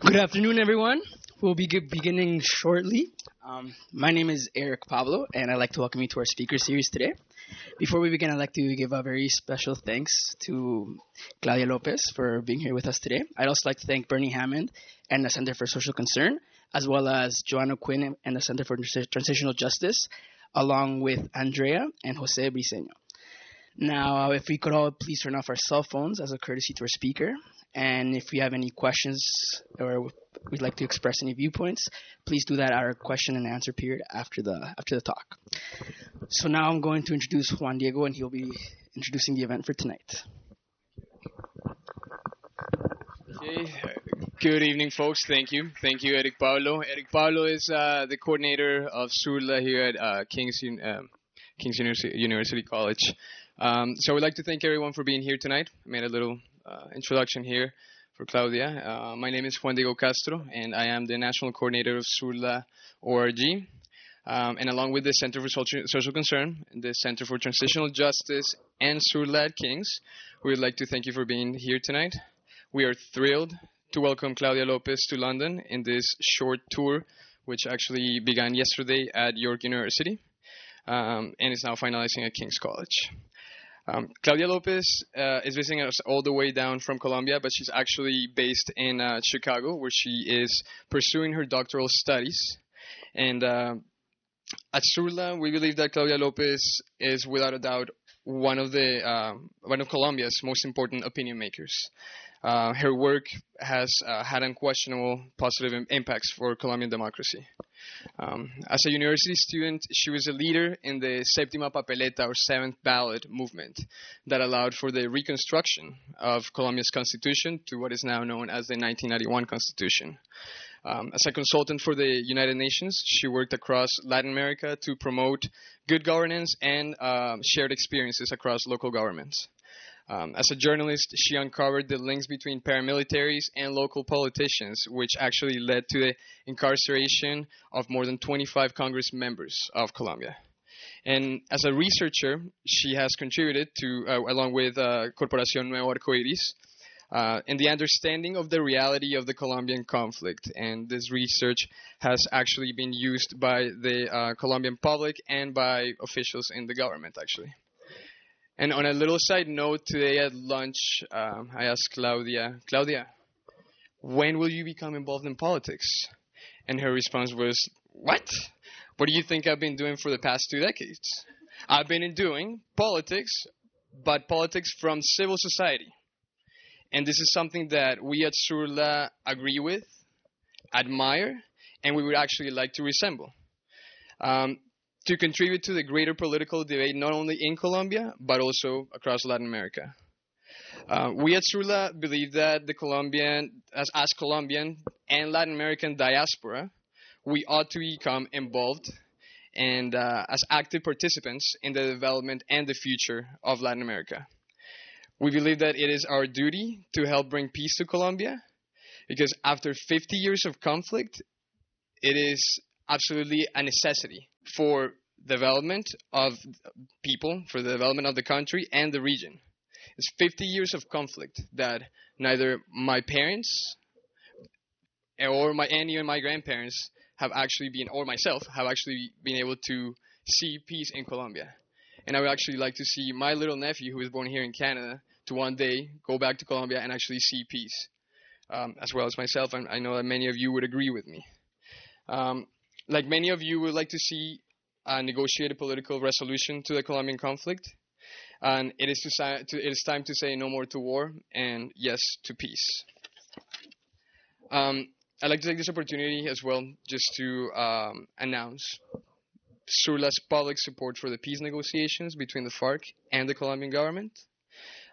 Good afternoon, everyone. We'll be beginning shortly. My name is Eric Pablo, and I'd like to welcome you to our speaker series today. Before we begin, I'd like to give a very special thanks to Claudia Lopez for being here with us today. I'd also like to thank Bernie Hammond and the Center for Social Concern, as well as Joanna Quinn and the Center for Transitional Justice, along with Andrea and Jose Briceño. Now, if we could all please turn off our cell phones as a courtesy to our speaker. And if you have any questions or we'd like to express any viewpoints, please do that at our question and answer period after the talk. So now I'm going to introduce Juan Diego, and he'll be introducing the event for tonight. Okay. Good evening, folks. Thank you, Eric Pablo. Eric Pablo is the coordinator of SURLA here at King's University College. So we'd like to thank everyone for being here tonight. I made a little introduction here for Claudia. My name is Juan Diego Castro, and I am the National Coordinator of SURLA ORG. And along with the Center for Social Concern, the Center for Transitional Justice, and SURLA at King's, we would like to thank you for being here tonight. We are thrilled to welcome Claudia Lopez to London in this short tour, which actually began yesterday at York University and is now finalizing at King's College. Claudia Lopez is visiting us all the way down from Colombia, but she's actually based in Chicago, where she is pursuing her doctoral studies. And at SURLA, we believe that Claudia Lopez is, without a doubt, one of Colombia's most important opinion makers. Her work has had unquestionable positive impacts for Colombian democracy. As a university student, she was a leader in the Séptima Papeleta, or seventh ballot movement, that allowed for the reconstruction of Colombia's constitution to what is now known as the 1991 Constitution. As a consultant for the United Nations, she worked across Latin America to promote good governance and shared experiences across local governments. As a journalist, she uncovered the links between paramilitaries and local politicians, which actually led to the incarceration of more than 25 Congress members of Colombia. And as a researcher, she has contributed to, along with Corporación Nuevo Arcoiris, in the understanding of the reality of the Colombian conflict. And this research has actually been used by the Colombian public and by officials in the government, actually. And on a little side note, today at lunch, I asked Claudia, when will you become involved in politics? And her response was, what? What do you think I've been doing for the past 2 decades? I've been doing politics, but politics from civil society. And this is something that we at SURLA agree with, admire, and we would actually like to resemble. To contribute to the greater political debate, not only in Colombia, but also across Latin America. We at SURLA believe that as Colombian and Latin American diaspora, we ought to become involved and as active participants in the development and the future of Latin America. We believe that it is our duty to help bring peace to Colombia, because after 50 years of conflict, it is absolutely a necessity for development of people, for the development of the country and the region. It's 50 years of conflict that neither my parents or even my grandparents have actually been, or myself, have actually been able to see peace in Colombia. And I would actually like to see my little nephew, who was born here in Canada, to one day go back to Colombia and actually see peace, as well as myself. And I know that many of you would agree with me. Like many of you would like to see a negotiated political resolution to the Colombian conflict. And it is time to say no more to war and yes to peace. I'd like to take this opportunity as well just to announce SURLA's public support for the peace negotiations between the FARC and the Colombian government.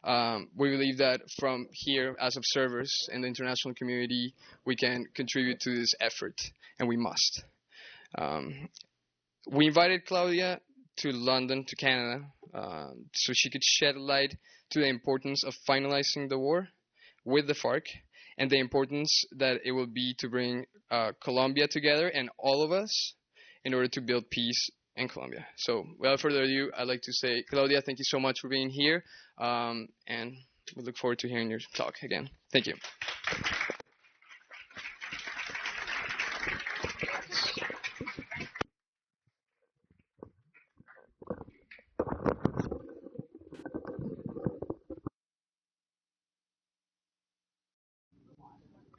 We believe that from here, as observers in the international community, we can contribute to this effort, and we must. We invited Claudia to London, to Canada, so she could shed light to the importance of finalizing the war with the FARC and the importance that it will be to bring Colombia together and all of us in order to build peace in Colombia. So without further ado, I'd like to say, Claudia, thank you so much for being here, and we look forward to hearing your talk again. Thank you.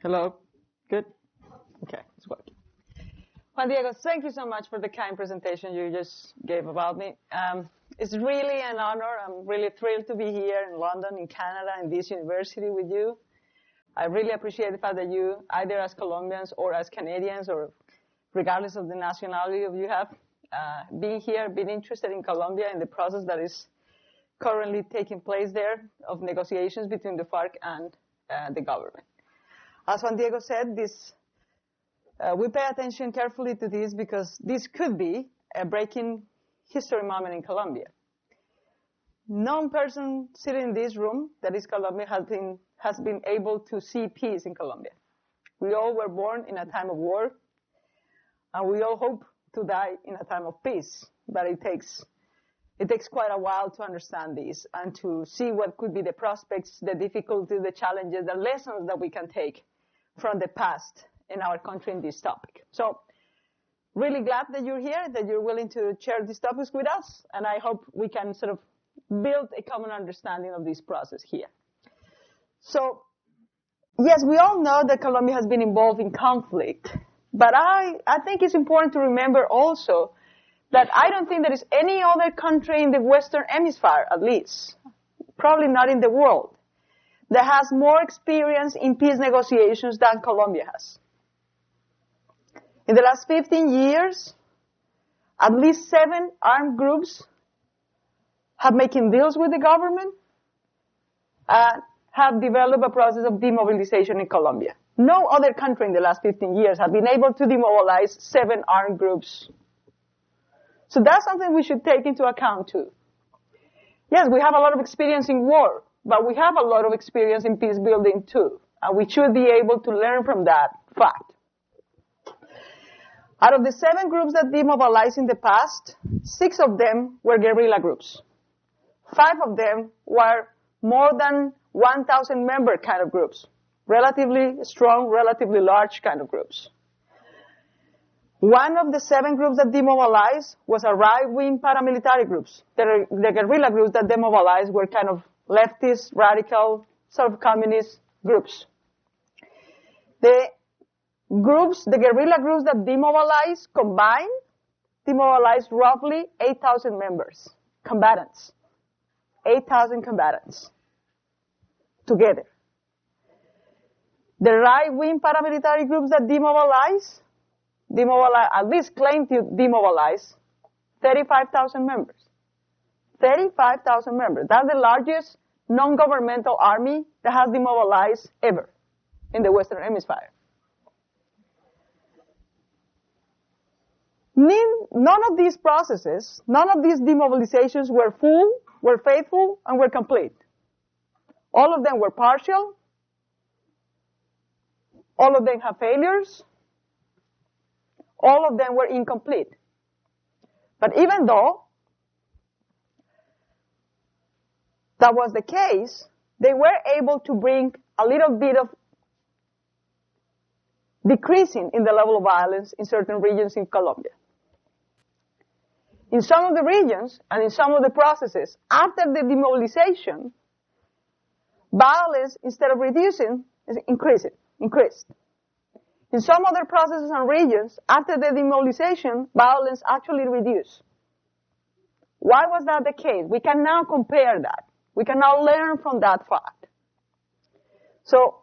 Hello? Good? Okay, it's working. Juan Diego, thank you so much for the kind presentation you just gave about me. It's really an honor. I'm really thrilled to be here in London, in Canada, in this university with you. I really appreciate the fact that you, either as Colombians or as Canadians, or regardless of the nationality of you have, being here, being interested in Colombia and the process that is currently taking place there of negotiations between the FARC and the government. As Juan Diego said, we pay attention carefully to this because this could be a breaking history moment in Colombia. No person sitting in this room, that is Colombia, has been able to see peace in Colombia. We all were born in a time of war, and we all hope to die in a time of peace. But it takes quite a while to understand this and to see what could be the prospects, the difficulties, the challenges, the lessons that we can take from the past in our country in this topic. So really glad that you're here, that you're willing to share these topics with us, and I hope we can sort of build a common understanding of this process here. So, yes, we all know that Colombia has been involved in conflict, but I think it's important to remember also that I don't think there is any other country in the Western Hemisphere, at least, probably not in the world, that has more experience in peace negotiations than Colombia has. In the last 15 years, at least 7 armed groups have making deals with the government and have developed a process of demobilization in Colombia. No other country in the last 15 years have been able to demobilize 7 armed groups. So that's something we should take into account too. Yes, we have a lot of experience in war, but we have a lot of experience in peace building too, and we should be able to learn from that fact. Out of the 7 groups that demobilized in the past, 6 of them were guerrilla groups. 5 of them were more than 1,000 member kind of groups, relatively strong, relatively large kind of groups. One of the 7 groups that demobilized was a right-wing paramilitary groups. The guerrilla groups that demobilized were kind of leftist, radical, sort of communist groups. The guerrilla groups that demobilized combined, demobilized roughly 8,000 members, combatants. 8,000 combatants together. The right-wing paramilitary groups that demobilized, at least claim to demobilize 35,000 members. 35,000 members. That's the largest non-governmental army that has demobilized ever in the Western Hemisphere. None of these processes, none of these demobilizations were full, were faithful, and were complete. All of them were partial. All of them have failures. All of them were incomplete. But even though that was the case, they were able to bring a little bit of decreasing in the level of violence in certain regions in Colombia. In some of the regions and in some of the processes, after the demobilization, violence, instead of reducing, is increased. In some other processes and regions, after the demobilization, violence actually reduced. Why was that the case? We can now compare that. We can now learn from that fact. So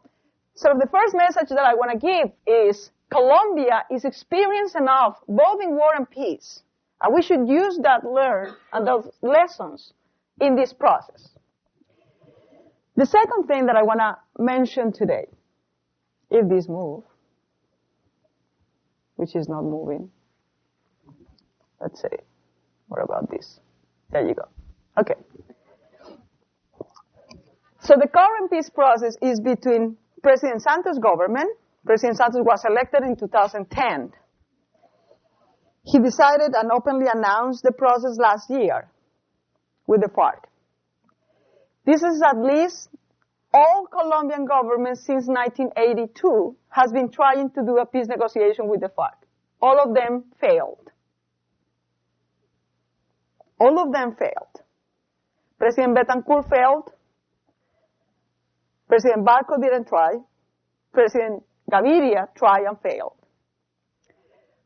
the first message that I want to give is Colombia is experienced enough, both in war and peace, and we should use that learn and those lessons in this process. The second thing that I want to mention today, if this moves, which is not moving. Let's see. What about this? There you go. Okay. So the current peace process is between President Santos' government. President Santos was elected in 2010. He decided and openly announced the process last year with the FARC. This is at least all Colombian governments since 1982 has been trying to do a peace negotiation with the FARC. All of them failed. All of them failed. President Betancourt failed. President Barco didn't try. President Gaviria tried and failed.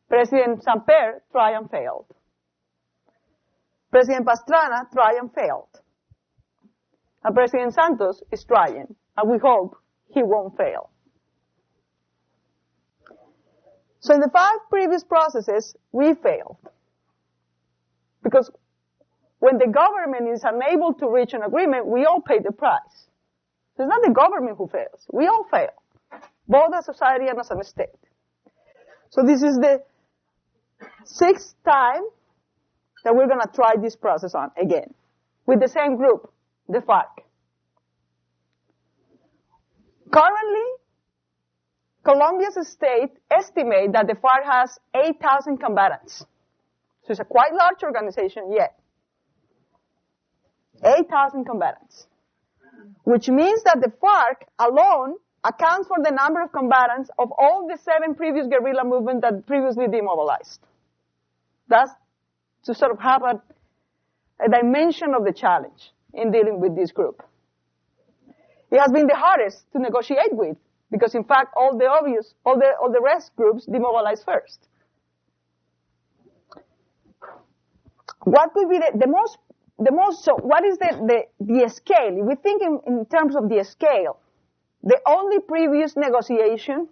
President Samper tried and failed. President Pastrana tried and failed. And President Santos is trying, and we hope he won't fail. So in the 5 previous processes, we failed. Because when the government is unable to reach an agreement, we all pay the price. So it's not the government who fails. We all fail, both as a society and as a state. So this is the 6th time that we're going to try this process on again, with the same group, the FARC. Currently, Colombia's state estimates that the FARC has 8,000 combatants. So it's a quite large organization yet. 8,000 combatants. Which means that the FARC alone accounts for the number of combatants of all the 7 previous guerrilla movements that previously demobilized. That's to sort of have a dimension of the challenge in dealing with this group. It has been the hardest to negotiate with, because in fact all the rest groups demobilized first. What could be so what is the scale? If we think in terms of the scale, the only previous negotiation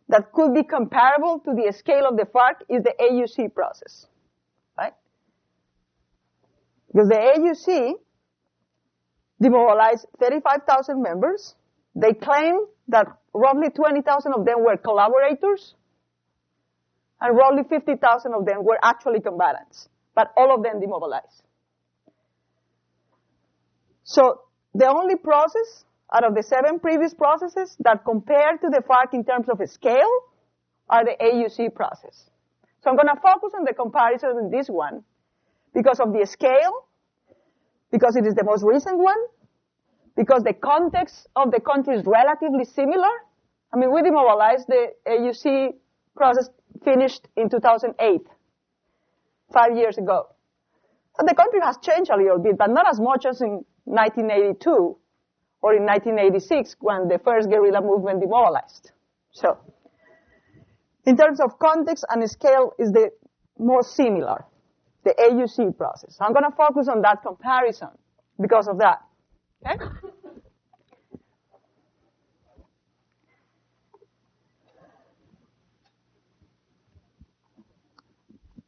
that could be comparable to the scale of the FARC is the AUC process, right? Because the AUC demobilized 35,000 members. They claim that roughly 20,000 of them were collaborators, and roughly 50,000 of them were actually combatants, but all of them demobilized. So the only process out of the 7 previous processes that compare to the FARC in terms of scale are the AUC process. So I'm going to focus on the comparison in this one because of the scale, because it is the most recent one, because the context of the country is relatively similar. I mean, we demobilized the AUC process finished in 2008, 5 years ago. So the country has changed a little bit, but not as much as in 1982 or in 1986 when the first guerrilla movement demobilized. So, in terms of context and scale is the most similar, the AUC process. I'm going to focus on that comparison because of that. Okay?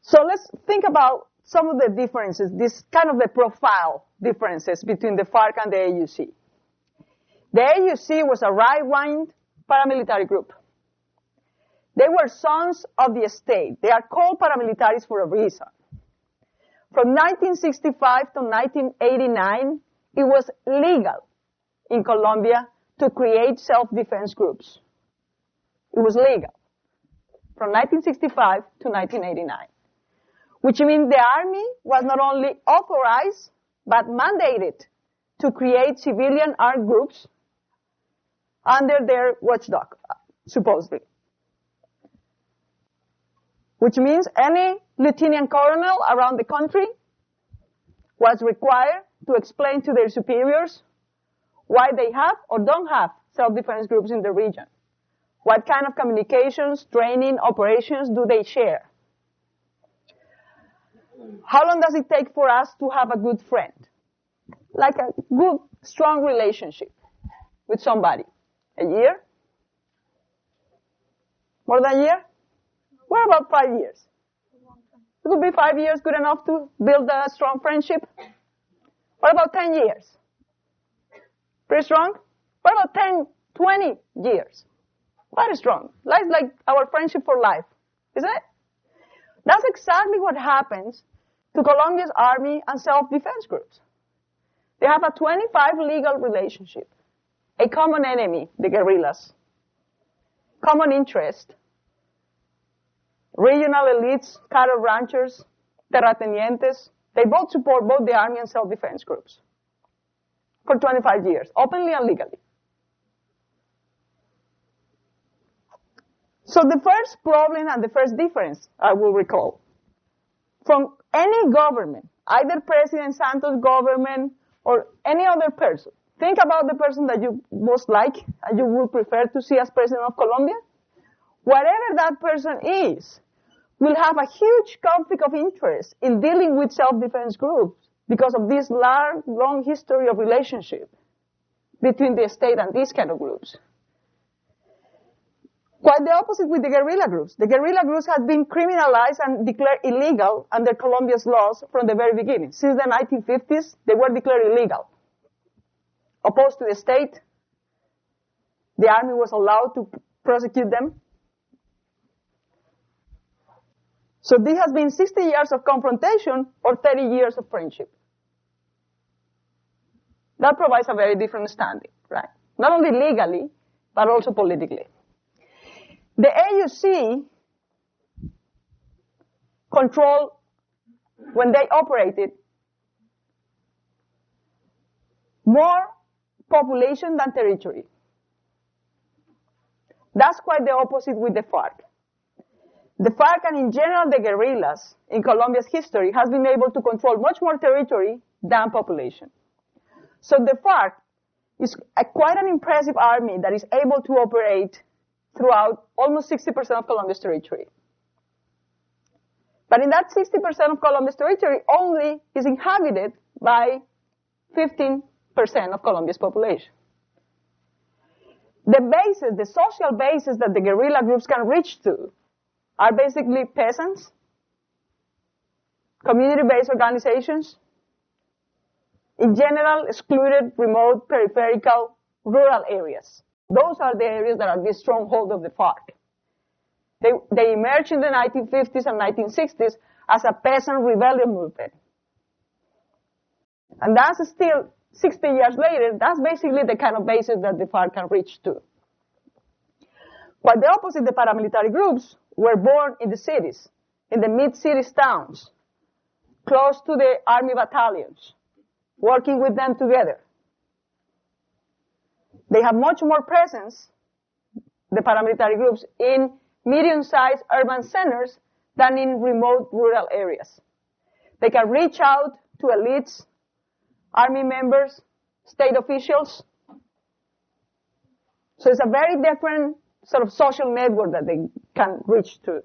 So let's think about some of the differences, this kind of the profile differences between the FARC and the AUC. The AUC was a right-wing paramilitary group. They were sons of the state. They are called paramilitaries for a reason. From 1965 to 1989, it was legal in Colombia to create self-defense groups. It was legal from 1965 to 1989, which means the army was not only authorized, but mandated to create civilian armed groups under their watchdog, supposedly. Which means any lieutenant colonel around the country was required to explain to their superiors why they have or don't have self-defense groups in the region. What kind of communications, training, operations do they share? How long does it take for us to have a good friend? Like a good, strong relationship with somebody. A year? More than a year? What about 5 years? Would be 5 years good enough to build a strong friendship? What about 10 years? Pretty strong? What about 10, 20 years? Very strong. Like our friendship for life, isn't it? That's exactly what happens to Colombia's army and self-defense groups. They have a 25 legal relationship, a common enemy, the guerrillas, common interest, regional elites, cattle ranchers, terratenientes, they both support both the army and self-defense groups for 25 years, openly and legally. So the first problem and the first difference I will recall, from any government, either President Santos' government or any other person, Think about the person that you most like and you would prefer to see as president of Colombia. Whatever that person is, will have a huge conflict of interest in dealing with self-defense groups because of this long history of relationship between the state and these kind of groups. Quite the opposite with the guerrilla groups. The guerrilla groups have been criminalized and declared illegal under Colombia's laws from the very beginning. Since the 1950s, they were declared illegal. Opposed to the state, the army was allowed to prosecute them. So this has been 60 years of confrontation or 30 years of friendship. That provides a very different standing, right? Not only legally, but also politically. The AUC controlled, when they operated, more population than territory. That's quite the opposite with the FARC. The FARC and in general the guerrillas in Colombia's history has been able to control much more territory than population. So the FARC is quite an impressive army that is able to operate throughout almost 60% of Colombia's territory. But in that 60% of Colombia's territory only is inhabited by 15% of Colombia's population. The bases, the social bases that the guerrilla groups can reach to are basically peasants, community-based organizations, in general, excluded, remote, peripheral, rural areas. Those are the areas that are the stronghold of the FARC. They emerged in the 1950s and 1960s as a peasant rebellion movement. And that's still, 60 years later, that's basically the kind of basis that the FARC can reach to. Quite the opposite, the paramilitary groups were born in the cities, in the mid-cities towns, close to the army battalions, working with them together. They have much more presence, the paramilitary groups, in medium-sized urban centers than in remote rural areas. They can reach out to elites, army members, state officials. So it's a very different sort of social network that they can reach to.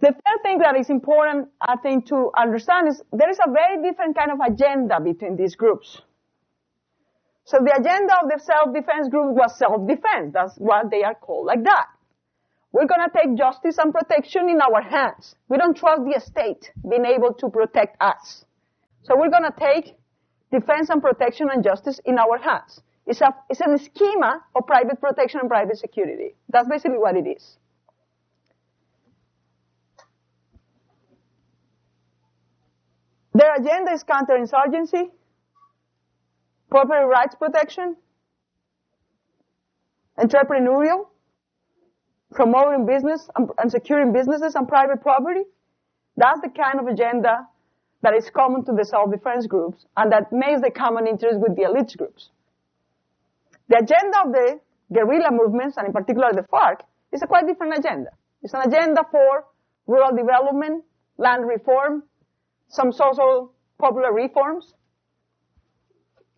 The third thing that is important, I think, to understand is there is a very different kind of agenda between these groups. So the agenda of the self-defense group was self-defense. That's what they are called, like that. We're going to take justice and protection in our hands. We don't trust the state being able to protect us. So we're going to take defense and protection and justice in our hands. It's a schema of private protection and private security. That's basically what it is. Their agenda is counterinsurgency, property rights protection, entrepreneurial, promoting business and securing businesses and private property. That's the kind of agenda that is common to the self-defense groups and that makes the common interest with the elite groups. The agenda of the guerrilla movements, and in particular the FARC, is a quite different agenda. It's an agenda for rural development, land reform, some social popular reforms.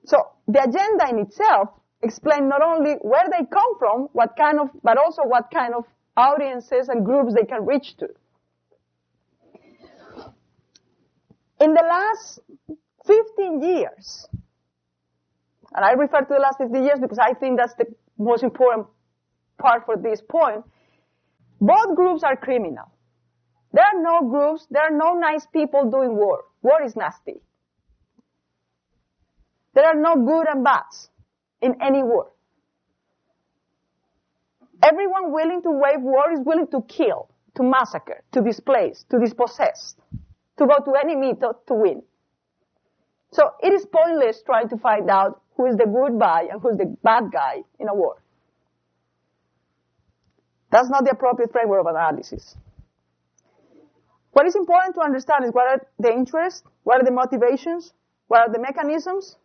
So the agenda in itself explains not only where they come from, but also what kind of audiences and groups they can reach to. In the last 15 years, and I refer to the last 50 years because I think that's the most important part for this point, both groups are criminal. There are no groups, there are no nice people doing war. War is nasty. There are no good and bads in any war. Everyone willing to wage war is willing to kill, to massacre, to displace, to dispossess, to go to any method to win. So it is pointless trying to find out who is the good guy and who is the bad guy in a war. That's not the appropriate framework of analysis. What is important to understand is what are the interests, what are the motivations, what are the mechanisms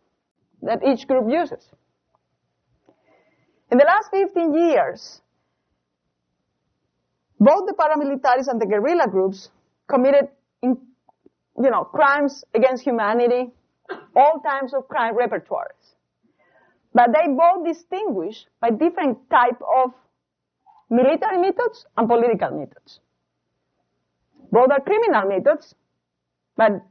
that each group uses. In the last 15 years, both the paramilitaries and the guerrilla groups committed crimes against humanity, all types of crime repertoires. But they both distinguish by different type of military methods and political methods. Both are criminal methods, but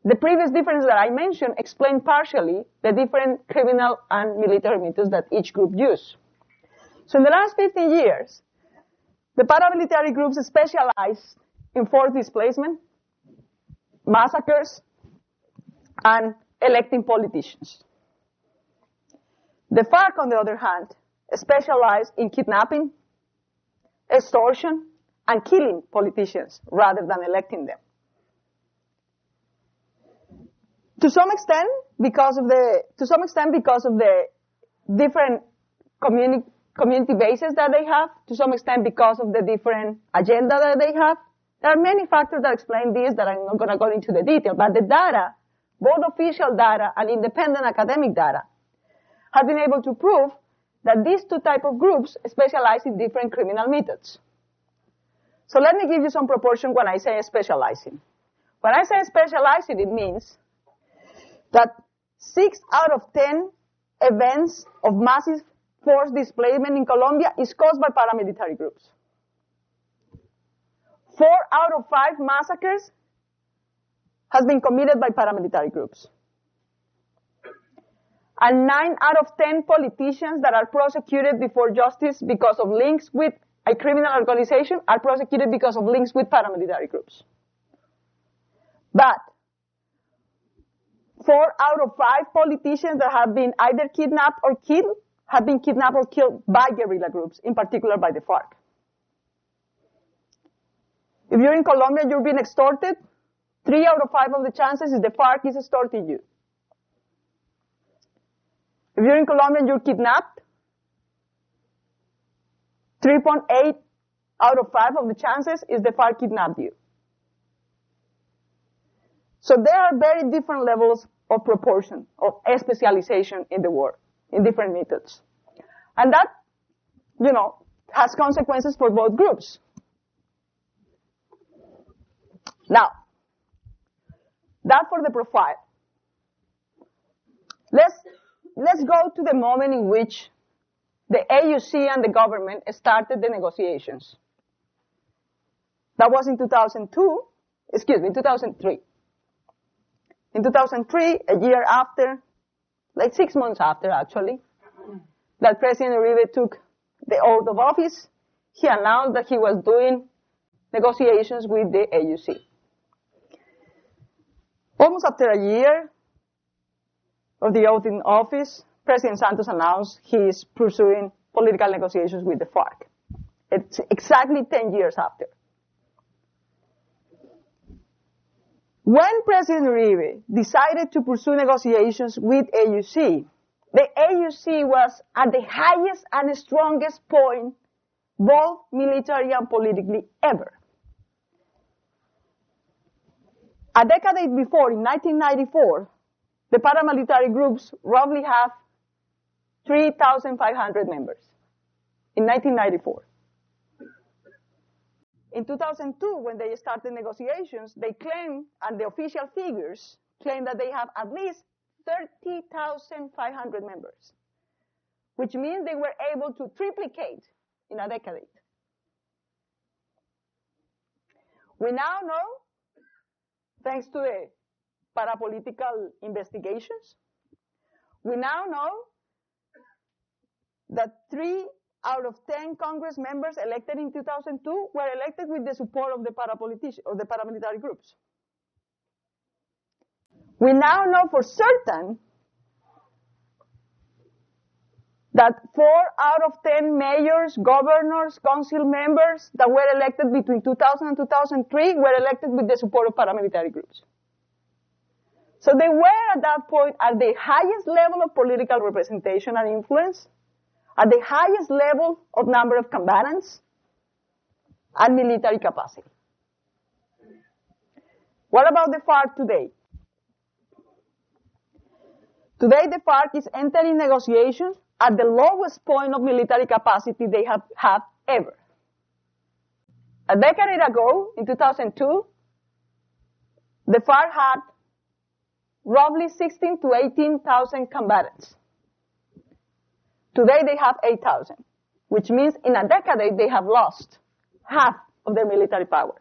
the previous difference that I mentioned explain partially the different criminal and military methods that each group use. So in the last 15 years, the paramilitary groups specialized in forced displacement, massacres, and electing politicians. The FARC, on the other hand, specialized in kidnapping, extortion, and killing politicians rather than electing them. To some extent, because of the different community bases that they have, to some extent because of the different agenda that they have, there are many factors that explain this that I'm not going to go into the detail, but the data, both official data and independent academic data, have been able to prove that these two types of groups specialize in different criminal methods. So let me give you some proportion when I say specializing. When I say specializing, it means that 6 out of 10 events of massive forced displacement in Colombia is caused by paramilitary groups. 4 out of 5 massacres has been committed by paramilitary groups. And 9 out of 10 politicians that are prosecuted before justice because of links with a criminal organization are prosecuted because of links with paramilitary groups. But 4 out of 5 politicians that have been either kidnapped or killed have been kidnapped or killed by guerrilla groups, in particular by the FARC. If you're in Colombia and you're being extorted, 3 out of 5 of the chances is the FARC is extorting you. If you're in Colombia and you're kidnapped, 3.8 out of 5 of the chances is the FARC kidnapped you. So there are very different levels of proportion, of specialization in the war, in different methods. And that, has consequences for both groups. Now, that for the profile. Let's go to the moment in which the AUC and the government started the negotiations. That was in 2003. In 2003, a year after, like 6 months after actually, that President Uribe took the oath of office, he announced that he was doing negotiations with the AUC. Almost after a year of the oath in office, President Santos announced he is pursuing political negotiations with the FARC. It's exactly 10 years after. When President Uribe decided to pursue negotiations with AUC, the AUC was at the highest and strongest point, both military and politically, ever. A decade before, in 1994, the paramilitary groups roughly have 3,500 members. In 1994. In 2002, when they started negotiations, they claimed, and the official figures claim that they have at least 30,500 members, which means they were able to triplicate in a decade. We now know, thanks to the parapolitical investigations, we now know that 3 out of 10 Congress members elected in 2002 were elected with the support of the paramilitary groups. We now know for certain that 4 out of 10 mayors, governors, council members that were elected between 2000 and 2003 were elected with the support of paramilitary groups. So they were at that point at the highest level of political representation and influence, at the highest level of number of combatants, and military capacity. What about the FARC today? Today the FARC is entering negotiations at the lowest point of military capacity they have had ever. A decade ago, in 2002, the FARC had roughly 16 to 18,000 combatants. Today they have 8,000, which means in a decade they have lost half of their military power.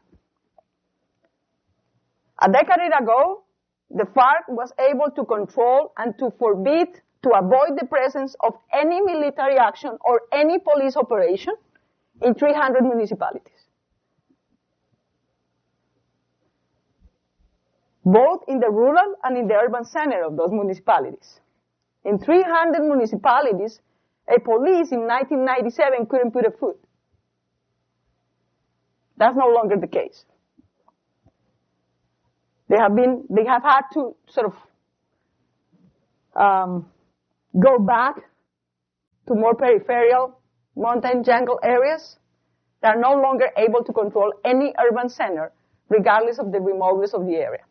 A decade ago, the FARC was able to control and to forbid, to avoid the presence of any military action or any police operation in 300 municipalities, both in the rural and in the urban center of those municipalities. In 300 municipalities, a police in 1997 couldn't put a foot. That's no longer the case. They have had to sort of go back to more peripheral mountain jungle areas. They are no longer able to control any urban center, regardless of the remoteness of the area.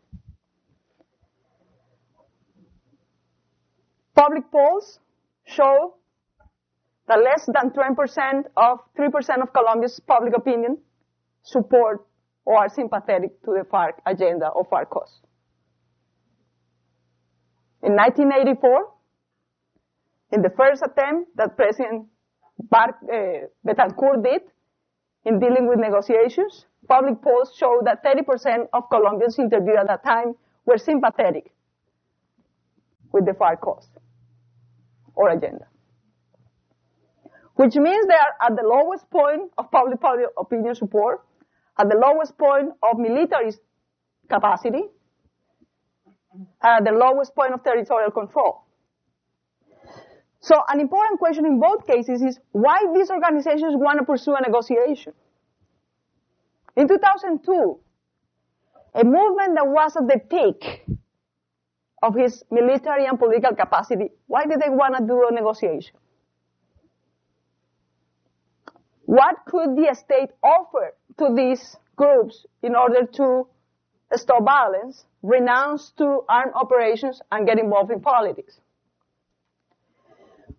Public polls show that less than 3% of Colombia's public opinion support or are sympathetic to the FARC agenda or FARC cause. In 1984, in the first attempt that President Betancourt did in dealing with negotiations, public polls show that 30% of Colombians interviewed at that time were sympathetic with the FARC cause or agenda, which means they are at the lowest point of public opinion support, at the lowest point of military capacity, at the lowest point of territorial control. So an important question in both cases is why these organizations want to pursue a negotiation. In 2002, a movement that was at the peak of his military and political capacity, why did they want to do a negotiation? What could the state offer to these groups in order to stop violence, renounce to armed operations, and get involved in politics?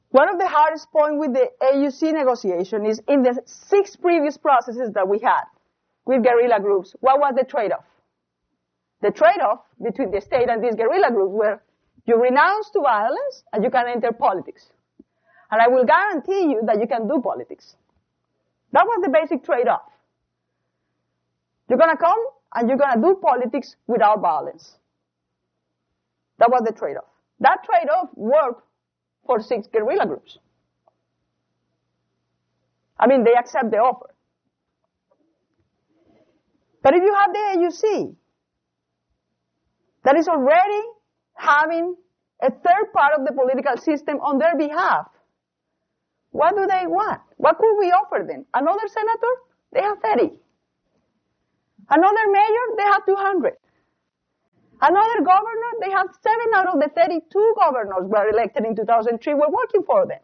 One of the hardest points with the AUC negotiation is in the 6 previous processes that we had with guerrilla groups, what was the trade-off? The trade-off between the state and these guerrilla groups were you renounce to violence and you can enter politics. And I will guarantee you that you can do politics. That was the basic trade-off. You're going to come and you're going to do politics without violence. That was the trade-off. That trade-off worked for 6 guerrilla groups. I mean, they accept the offer. But if you have the AUC that is already having a third part of the political system on their behalf, what do they want? What could we offer them? Another senator? They have 30. Another mayor? They have 200. Another governor? They have 7 out of the 32 governors were elected in 2003 were working for them.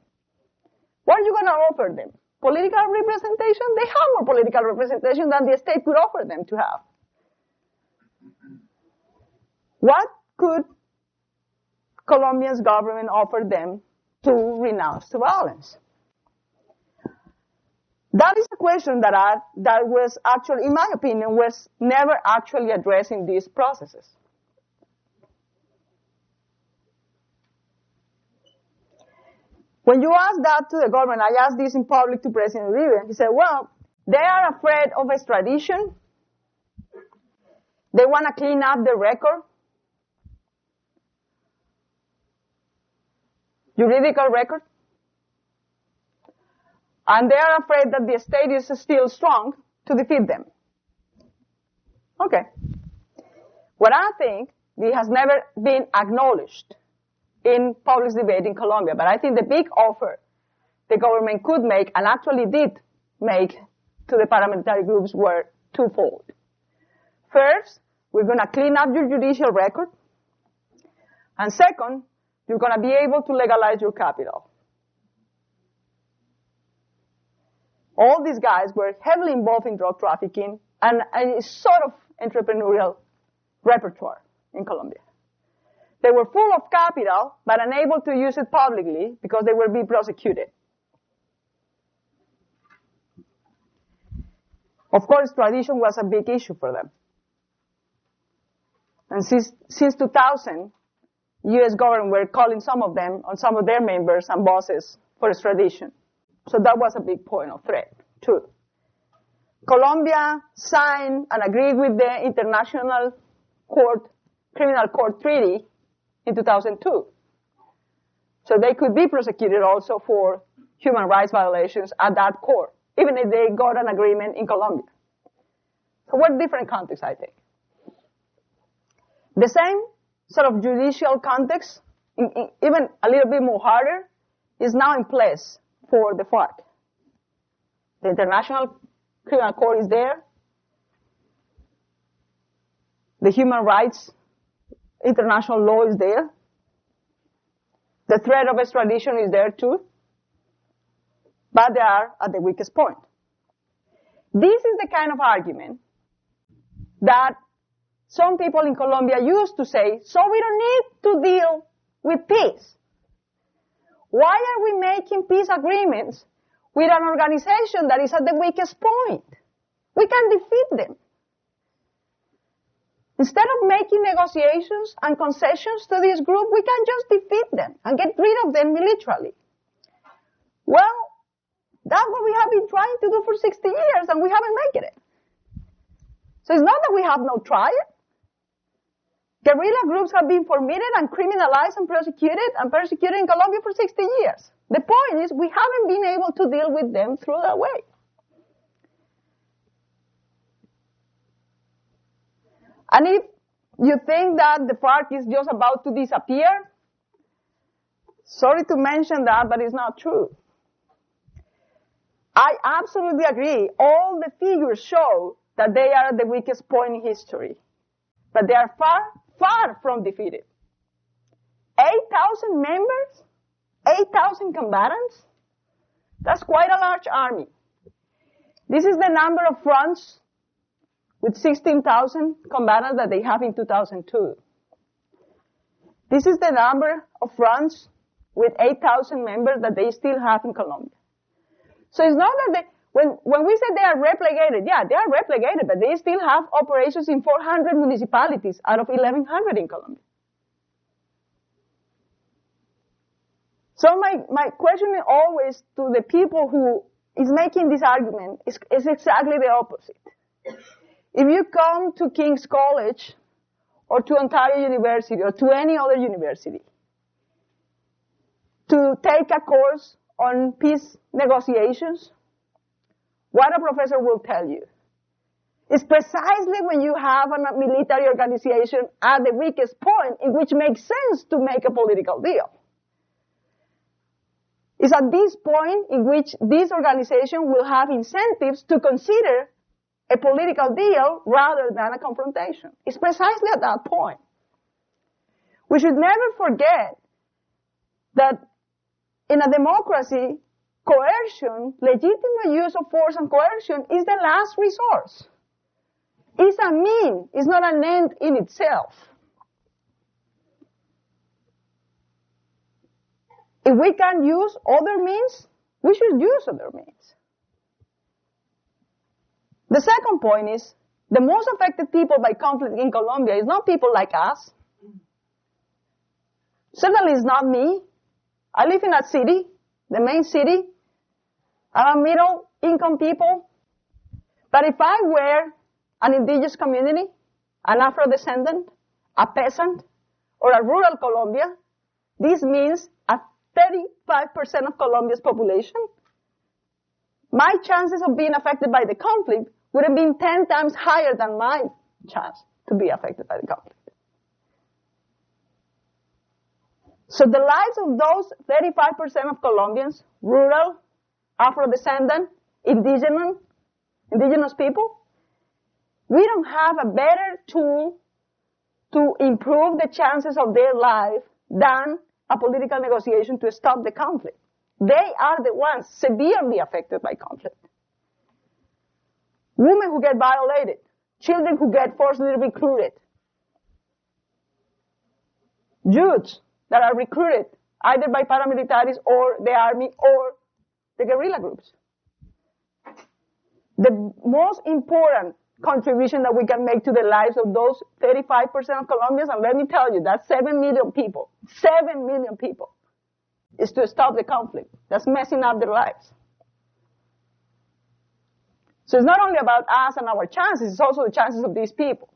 What are you going to offer them? Political representation? They have more political representation than the state could offer them to have. What could Colombia's government offer them to renounce to violence? That is a question that was actually, in my opinion, was never actually addressed in these processes. When you ask that to the government, I asked this in public to President Uribe, he said, well, they are afraid of extradition. They want to clean up the record, juridical record. And they are afraid that the state is still strong to defeat them. Okay. What I think, it has never been acknowledged in public debate in Colombia, but I think the big offer the government could make, and actually did make to the paramilitary groups, were twofold. First, we're going to clean up your judicial record. And second, you're going to be able to legalize your capital. All these guys were heavily involved in drug trafficking and a sort of entrepreneurial repertoire in Colombia. They were full of capital, but unable to use it publicly because they were being prosecuted. Of course, tradition was a big issue for them. And since 2000, U.S. government were calling some of them, on some of their members and bosses for extradition. So that was a big point of threat, too. Colombia signed and agreed with the International Criminal Court Treaty in 2002. So they could be prosecuted also for human rights violations at that court, even if they got an agreement in Colombia. So what different context, I think. The same sort of judicial context, even a little bit more harder, is now in place for the FARC. The International Criminal Court is there. The human rights international law is there. The threat of extradition is there too. But they are at the weakest point. This is the kind of argument that some people in Colombia used to say, so we don't need to deal with peace. Why are we making peace agreements with an organization that is at the weakest point? We can defeat them. Instead of making negotiations and concessions to this group, we can just defeat them and get rid of them militarily. Well, that's what we have been trying to do for 60 years, and we haven't made it. So it's not that we have no trial. Guerrilla groups have been permitted and criminalized and persecuted in Colombia for 60 years. The point is we haven't been able to deal with them through that way. And if you think that the FARC is just about to disappear, sorry to mention that, but it's not true. I absolutely agree. All the figures show that they are at the weakest point in history. But they are far, far from defeated. 8,000 members, 8,000 combatants, that's quite a large army. This is the number of fronts with 16,000 combatants that they have in 2002. This is the number of fronts with 8,000 members that they still have in Colombia. So it's not that when we say they are replicated, yeah, they are replicated, but they still have operations in 400 municipalities out of 1,100 in Colombia. So my question is always to the people who is making this argument is exactly the opposite. If you come to King's College or to Ontario University or to any other university to take a course on peace negotiations, what a professor will tell you is precisely when you have a military organization at the weakest point in which makes sense to make a political deal. It's at this point in which this organization will have incentives to consider a political deal rather than a confrontation. It's precisely at that point. We should never forget that in a democracy, coercion, legitimate use of force and coercion is the last resource. It's a mean, it's not an end in itself. If we can use other means, we should use other means. The second point is, the most affected people by conflict in Colombia is not people like us. Certainly it's not me. I live in a city, the main city. I'm a middle-income people. But if I were an indigenous community, an Afro-descendant, a peasant, or a rural Colombia, this means a 35% of Colombia's population, my chances of being affected by the conflict would have been 10 times higher than my chance to be affected by the conflict. So the lives of those 35% of Colombians, rural, Afro-descendant, indigenous people, we don't have a better tool to improve the chances of their life than a political negotiation to stop the conflict. They are the ones severely affected by conflict. Women who get violated, children who get forcibly recruited, youths that are recruited either by paramilitaries or the army or the guerrilla groups. The most important contribution that we can make to the lives of those 35% of Colombians. And let me tell you, that's 7 million people. 7 million people. Is to stop the conflict. That's messing up their lives. So it's not only about us and our chances, it's also the chances of these people.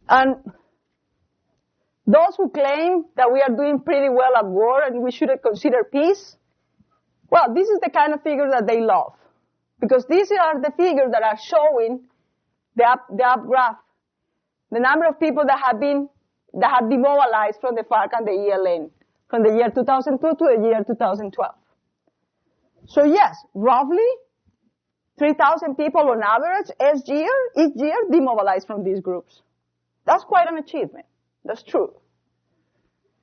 And those who claim that we are doing pretty well at war and we should consider peace, well, this is the kind of figures that they love. Because these are the figures that are showing the up graph, the number of people that have demobilized from the FARC and the ELN from the year 2002 to the year 2012. So yes, roughly 3,000 people on average each year demobilized from these groups. That's quite an achievement. That's true.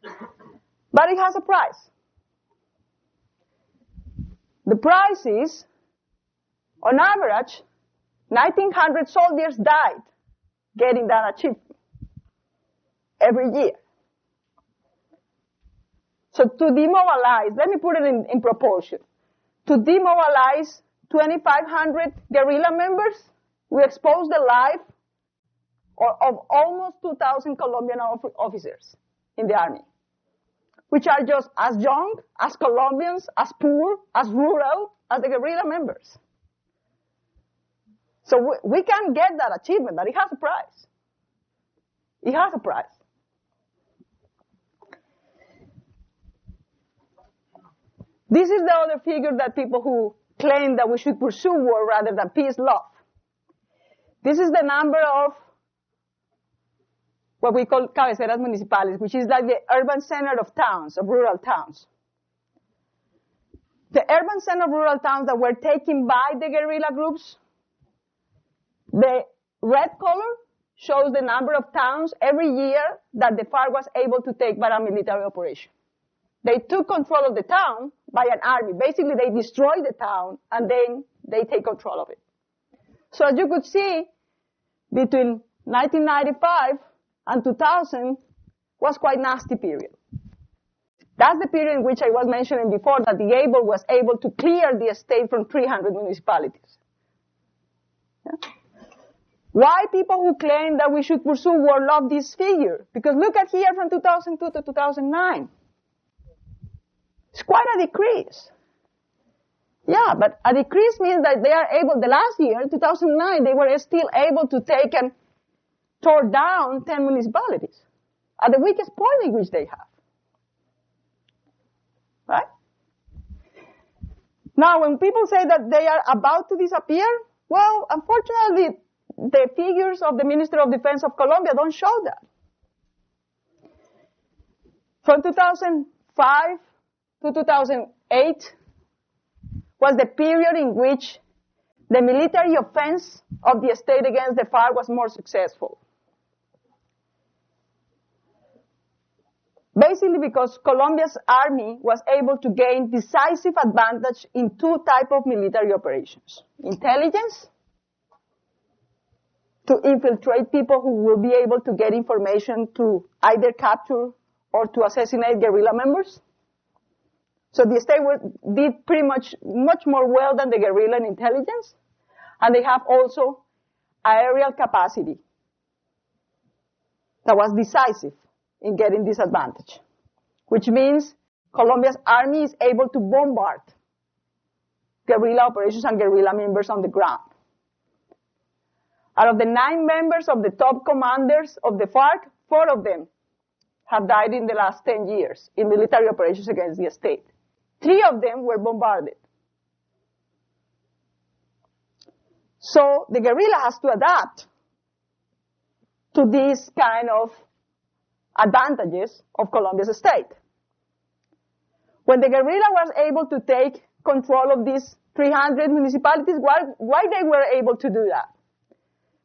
But it has a price. The price is, on average, 1,900 soldiers died getting that achievement every year. So to demobilize, let me put it in proportion. To demobilize 2,500 guerrilla members, we expose the life of almost 2,000 Colombian officers in the army, which are just as young, as Colombians, as poor, as rural, as the guerrilla members. So we can get that achievement, but it has a price. It has a price. This is the other figure that people who claim that we should pursue war rather than peace love. This is the number of what we call cabeceras municipales, which is like the urban center of towns, of rural towns. The urban center of rural towns that were taken by the guerrilla groups, the red color shows the number of towns every year that the FARC was able to take by a military operation. They took control of the town by an army. Basically, they destroy the town, and then they take control of it. So as you could see, between 1995 and 2000 was quite nasty period. That's the period in which I was mentioning before that the able was able to clear the state from 300 municipalities. Yeah? Why people who claim that we should pursue war love this figure? Because look at here from 2002 to 2009. It's quite a decrease. Yeah, but a decrease means that they are able, the last year, 2009, they were still able to take and tore down 10 municipalities at the weakest point in which they have. Right? Now, when people say that they are about to disappear, well, unfortunately, the figures of the Minister of Defense of Colombia don't show that. From 2005 to 2008 was the period in which the military offense of the state against the FARC was more successful. Basically because Colombia's army was able to gain decisive advantage in two types of military operations. Intelligence, to infiltrate people who will be able to get information to either capture or to assassinate guerrilla members. So the state did pretty much more well than the guerrilla in intelligence. And they have also aerial capacity that was decisive in getting this advantage, which means Colombia's army is able to bombard guerrilla operations and guerrilla members on the ground. Out of the 9 members of the top commanders of the FARC, 4 of them have died in the last 10 years in military operations against the state. 3 of them were bombarded. So the guerrilla has to adapt to these kind of advantages of Colombia's state. When the guerrilla was able to take control of these 300 municipalities, why they were able to do that?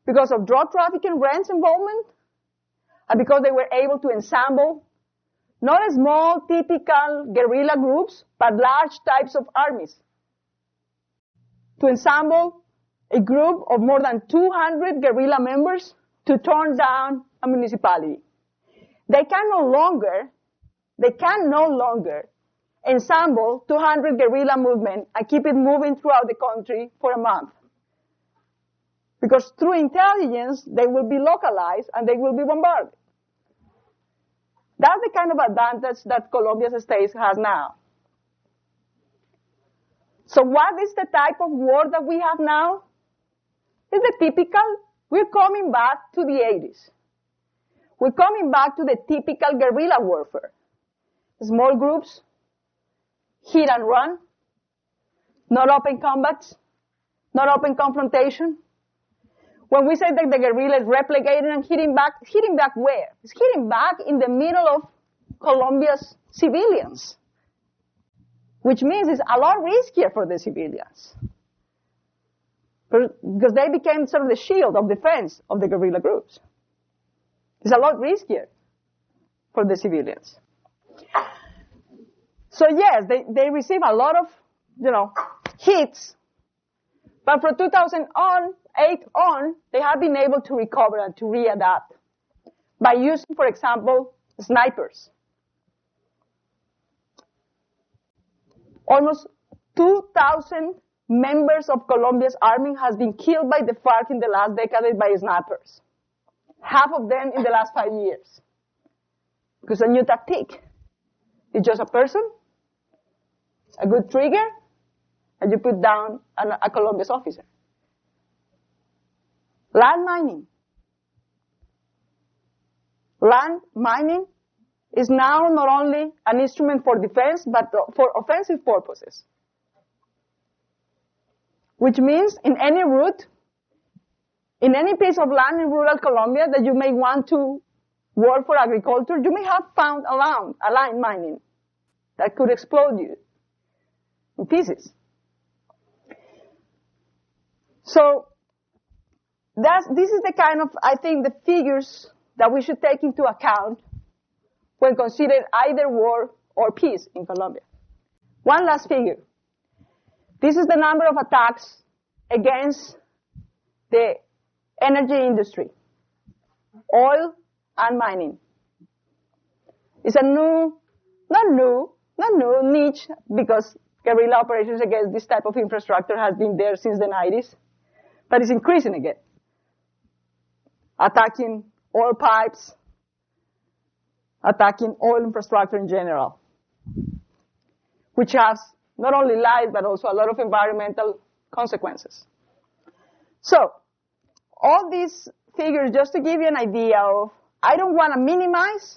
Because of drug trafficking, rents involvement, and because they were able to ensemble not small, typical guerrilla groups, but large types of armies. To ensemble a group of more than 200 guerrilla members to turn down a municipality. They can no longer ensemble 200 guerrilla movement and keep it moving throughout the country for a month. Because through intelligence, they will be localized and they will be bombarded. That's the kind of advantage that Colombia's state has now. So what is the type of war that we have now? It's the typical, we're coming back to the 80s. We're coming back to the typical guerrilla warfare. Small groups, hit and run, not open combats, not open confrontation. When we say that the guerrilla is replicating and hitting back where? It's hitting back in the middle of Colombia's civilians, which means it's a lot riskier for the civilians, because they became sort of the shield of defense of the guerrilla groups. It's a lot riskier for the civilians. So yes, they receive a lot of, hits, but from 2008 on, they have been able to recover and to readapt by using, for example, snipers. Almost 2,000 members of Colombia's army has been killed by the FARC in the last decade by snipers. Half of them in the last 5 years. Because a new tactic. It's just a person, a good trigger, and you put down a Colombia's officer. Land mining. Land mining is now not only an instrument for defense, but for offensive purposes. Which means in any route, in any piece of land in rural Colombia that you may want to work for agriculture, you may have found a land mining that could explode you in pieces. So this is the kind of, I think, the figures that we should take into account when considering either war or peace in Colombia. One last figure. This is the number of attacks against the energy industry, oil and mining. It's a not new niche, because guerrilla operations against this type of infrastructure has been there since the 90s, but it's increasing again. Attacking oil pipes, attacking oil infrastructure in general, which has not only lives, but also a lot of environmental consequences. So, all these figures, just to give you an idea of, I don't want to minimize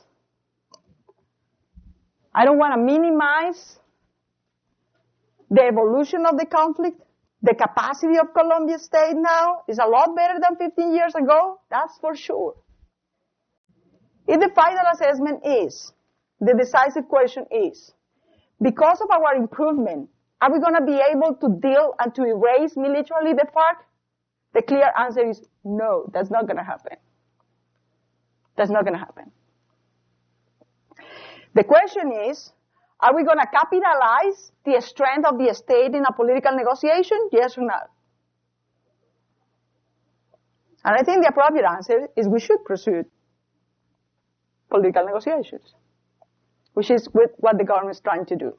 the evolution of the conflict. The capacity of Colombia's state now is a lot better than 15 years ago, that's for sure. If the final assessment is, the decisive question is, because of our improvement, are we going to be able to deal and to erase militarily the FARC? The clear answer is no, that's not going to happen. That's not going to happen. The question is, are we going to capitalize the strength of the state in a political negotiation? Yes or no? And I think the appropriate answer is we should pursue political negotiations, which is what the government is trying to do.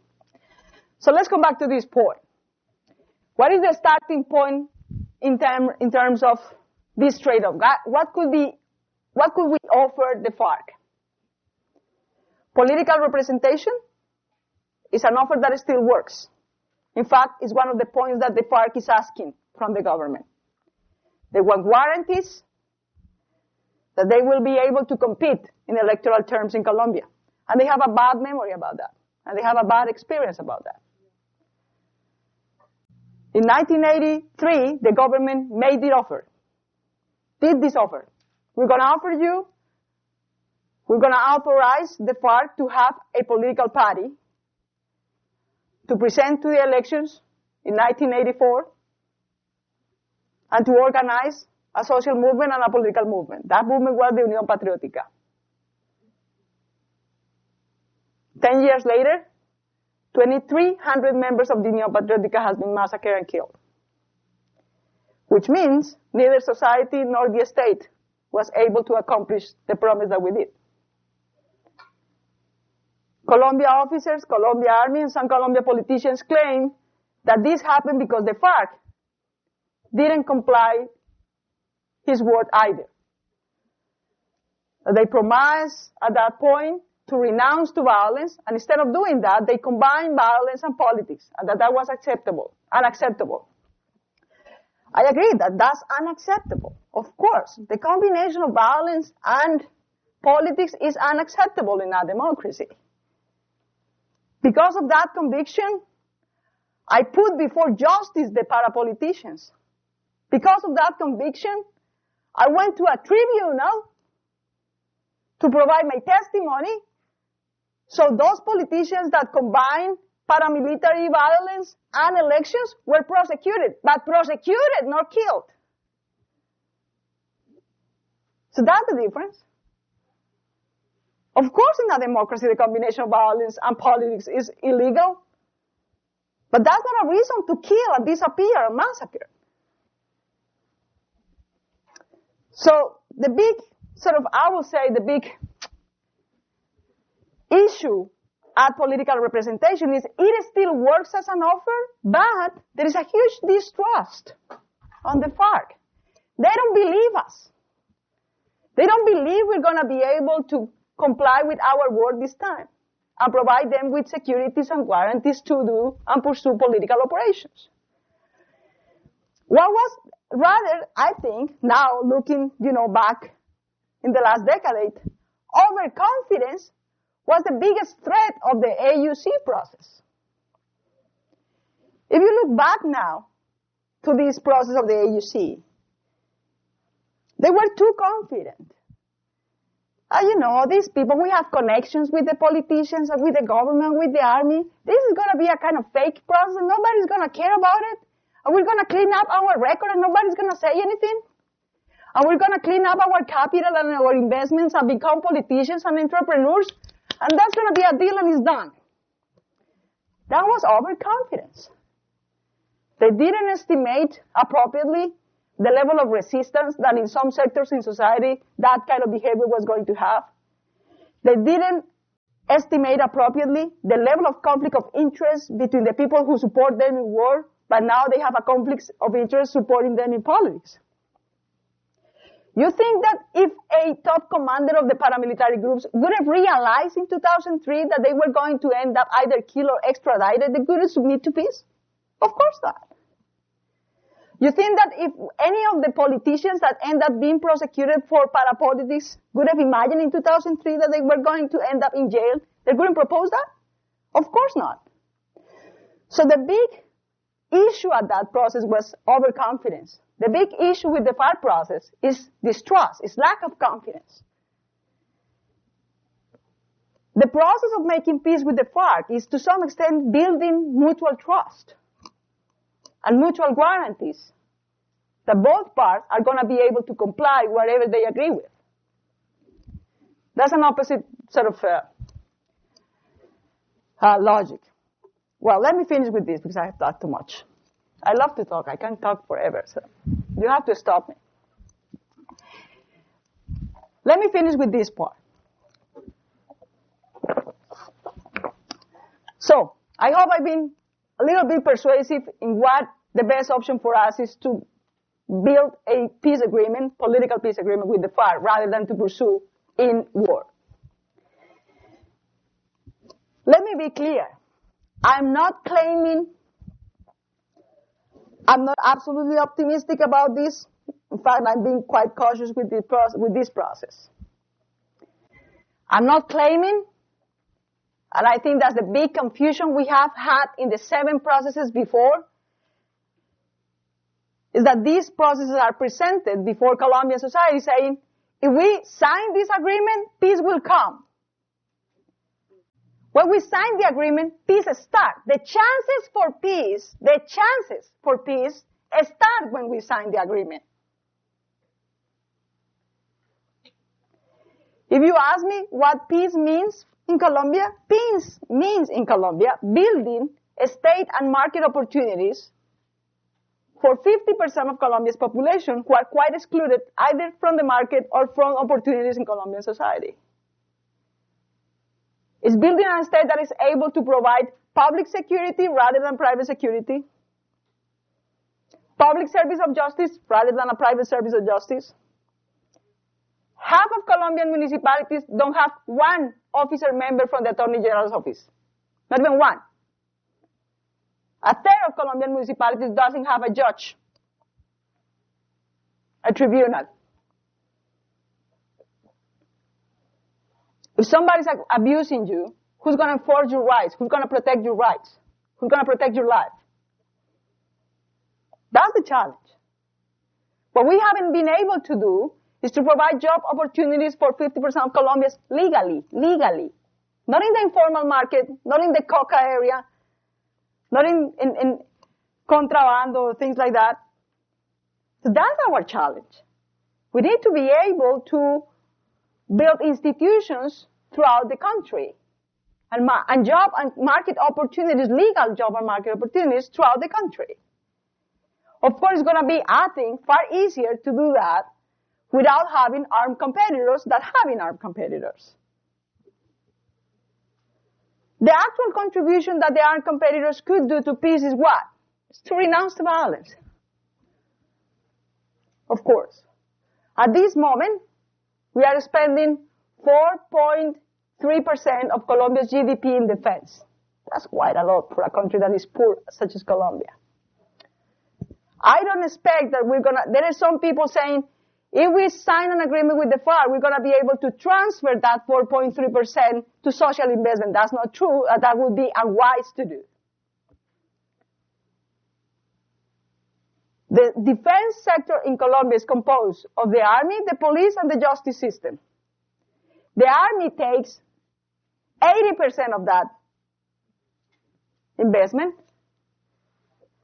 So let's come back to this point. What is the starting point in terms of this trade-off? What could we offer the FARC? Political representation is an offer that still works. In fact, it's one of the points that the FARC is asking from the government. They want guarantees that they will be able to compete in electoral terms in Colombia. And they have a bad memory about that. And they have a bad experience about that. In 1983, the government made the offer. Did this offer. We're going to authorize the FARC to have a political party to present to the elections in 1984 and to organize a social movement and a political movement. That movement was the Unión Patriótica. 10 years later, 2,300 members of the Unión Patriótica has been massacred and killed. Which means neither society nor the state was able to accomplish the promise that we did. Colombia officers, Colombia Army, and some Colombia politicians claim that this happened because the FARC didn't comply his word either. They promised at that point to renounce to violence, and instead of doing that, they combined violence and politics, and that was unacceptable. I agree that that's unacceptable. Of course, the combination of violence and politics is unacceptable in a democracy. Because of that conviction, I put before justice the parapoliticians. Because of that conviction, I went to a tribunal to provide my testimony, so those politicians that combine paramilitary violence and elections were prosecuted, but prosecuted, not killed. So that's the difference. Of course, in a democracy, the combination of violence and politics is illegal, but that's not a reason to kill and disappear and massacre. So the big, the big issue at political representation is it still works as an offer, but there is a huge distrust on the FARC. They don't believe us. They don't believe we're going to be able to comply with our word this time and provide them with securities and guarantees to do and pursue political operations. What was rather, I think, now looking, back in the last decade, overconfidence was the biggest threat of the AUC process. If you look back now to this process of the AUC, they were too confident. These people, we have connections with the politicians and with the government, with the army. This is going to be a kind of fake process and nobody's going to care about it. And we're going to clean up our record and nobody's going to say anything. And we're going to clean up our capital and our investments and become politicians and entrepreneurs. And that's going to be a deal and it's done. That was overconfidence. They didn't estimate appropriately the level of resistance that in some sectors in society that kind of behavior was going to have. They didn't estimate appropriately the level of conflict of interest between the people who support them in war, but now they have a conflict of interest supporting them in politics. You think that if a top commander of the paramilitary groups would have realized in 2003 that they were going to end up either killed or extradited, they couldn't submit to peace? Of course not. You think that if any of the politicians that end up being prosecuted for parapolitics would have imagined in 2003 that they were going to end up in jail, they couldn't propose that? Of course not. So the big issue at that process was overconfidence. The big issue with the FARC process is distrust, is lack of confidence. The process of making peace with the FARC is to some extent building mutual trust and mutual guarantees that both parts are going to be able to comply whatever they agree with. That's an opposite sort of logic. Well, let me finish with this because I have talked too much. I love to talk. I can talk forever, so you have to stop me. Let me finish with this part. So, I hope I've been a little bit persuasive in what the best option for us is to build a peace agreement, political peace agreement with the FARC rather than to pursue in war. Let me be clear. I'm not absolutely optimistic about this. In fact, I'm being quite cautious with this process. I'm not claiming, and I think that's the big confusion we have had in the 7 processes before, is that these processes are presented before Colombian society saying, if we sign this agreement, peace will come. When we sign the agreement, peace starts. The chances for peace start when we sign the agreement. If you ask me what peace means in Colombia, peace means in Colombia building state and market opportunities for 50% of Colombia's population who are quite excluded either from the market or from opportunities in Colombian society. It's building a state that is able to provide public security rather than private security, public service of justice rather than a private service of justice. Half of Colombian municipalities don't have one officer member from the Attorney General's office. Not even one. A third of Colombian municipalities doesn't have a judge, a tribunal. If somebody's abusing you, who's going to enforce your rights? Who's going to protect your rights? Who's going to protect your life? That's the challenge. What we haven't been able to do is to provide job opportunities for 50% of Colombians legally. Not in the informal market, not in the coca area, not in contrabando or things like that. So that's our challenge. We need to be able to build institutions throughout the country and job and market opportunities, legal job and market opportunities throughout the country. Of course, it's going to be, I think, far easier to do that without having armed competitors that have armed competitors. The actual contribution that the armed competitors could do to peace is what? It's to renounce the violence. Of course. At this moment, we are spending 4.3% of Colombia's GDP in defense. That's quite a lot for a country that is poor, such as Colombia. I don't expect that there are some people saying, if we sign an agreement with the FARC, we're going to be able to transfer that 4.3% to social investment. That's not true. That would be unwise to do. The defense sector in Colombia is composed of the army, the police, and the justice system. The army takes 80% of that investment.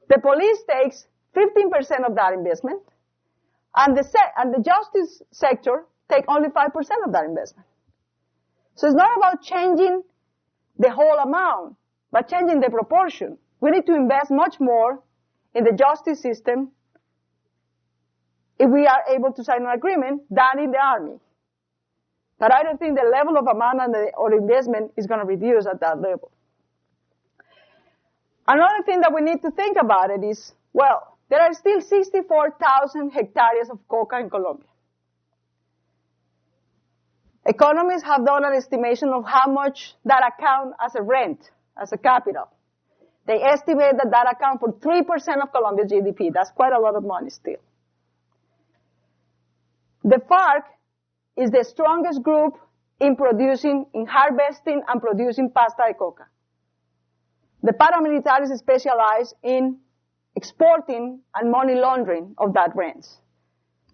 The police takes 15% of that investment. And the justice sector take only 5% of that investment. So it's not about changing the whole amount, but changing the proportion. We need to invest much more in the justice system if we are able to sign an agreement than in the army. But I don't think the level of amount or investment is going to reduce at that level. Another thing that we need to think about it is, well, there are still 64,000 hectares of coca in Colombia. Economists have done an estimation of how much that account as a rent, as a capital. They estimate that account for 3% of Colombia's GDP. That's quite a lot of money still. The FARC is the strongest group in harvesting and producing pasta de coca. The paramilitaries specialize in exporting and money laundering of that rents.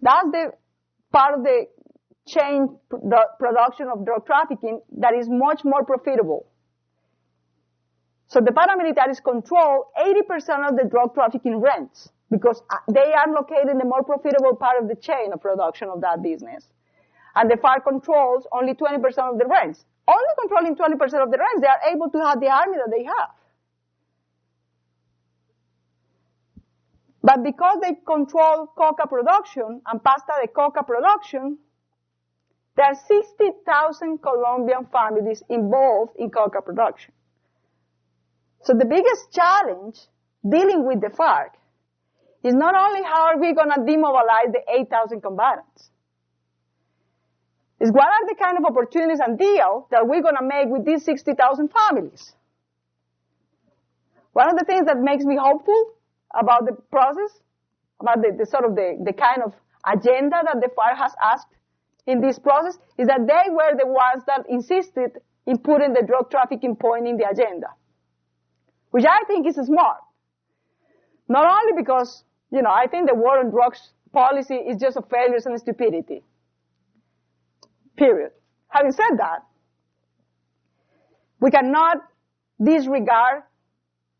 That's the part of the chain production of drug trafficking that is much more profitable. So the paramilitaries control 80% of the drug trafficking rents because they are located in the more profitable part of the chain of production of that business. And the FARC controls only 20% of the rents. Only controlling 20% of the rents, they are able to have the army that they have. But because they control coca production and pasta de coca production, there are 60,000 Colombian families involved in coca production. So the biggest challenge dealing with the FARC is not only how are we going to demobilize the 8,000 combatants, it's what are the kind of opportunities and deals that we're going to make with these 60,000 families. One of the things that makes me hopeful about the process, about the kind of agenda that the FARC has asked in this process, is that they were the ones that insisted in putting the drug trafficking point in the agenda, which I think is smart. Not only because, I think the war on drugs policy is just a failure and stupidity. Period. Having said that, we cannot disregard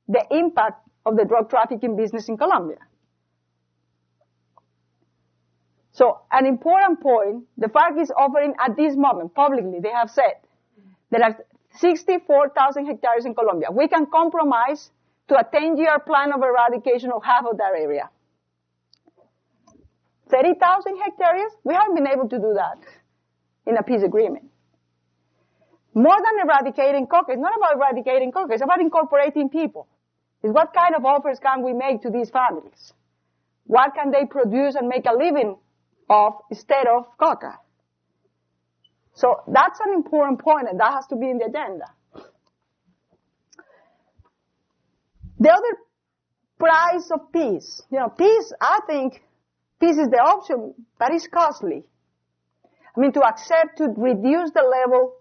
the impact of the drug trafficking business in Colombia. So an important point, the FARC is offering at this moment, publicly, they have said, there are 64,000 hectares in Colombia. We can compromise to a 10-year plan of eradication of half of that area. 30,000 hectares, we haven't been able to do that in a peace agreement. More than eradicating coca, it's not about eradicating coca, it's about incorporating people. It's what kind of offers can we make to these families? What can they produce and make a living of instead of coca? So that's an important point, and that has to be in the agenda. The other price of peace. Peace, I think, peace is the option, but it's costly. I mean, to accept, to reduce the level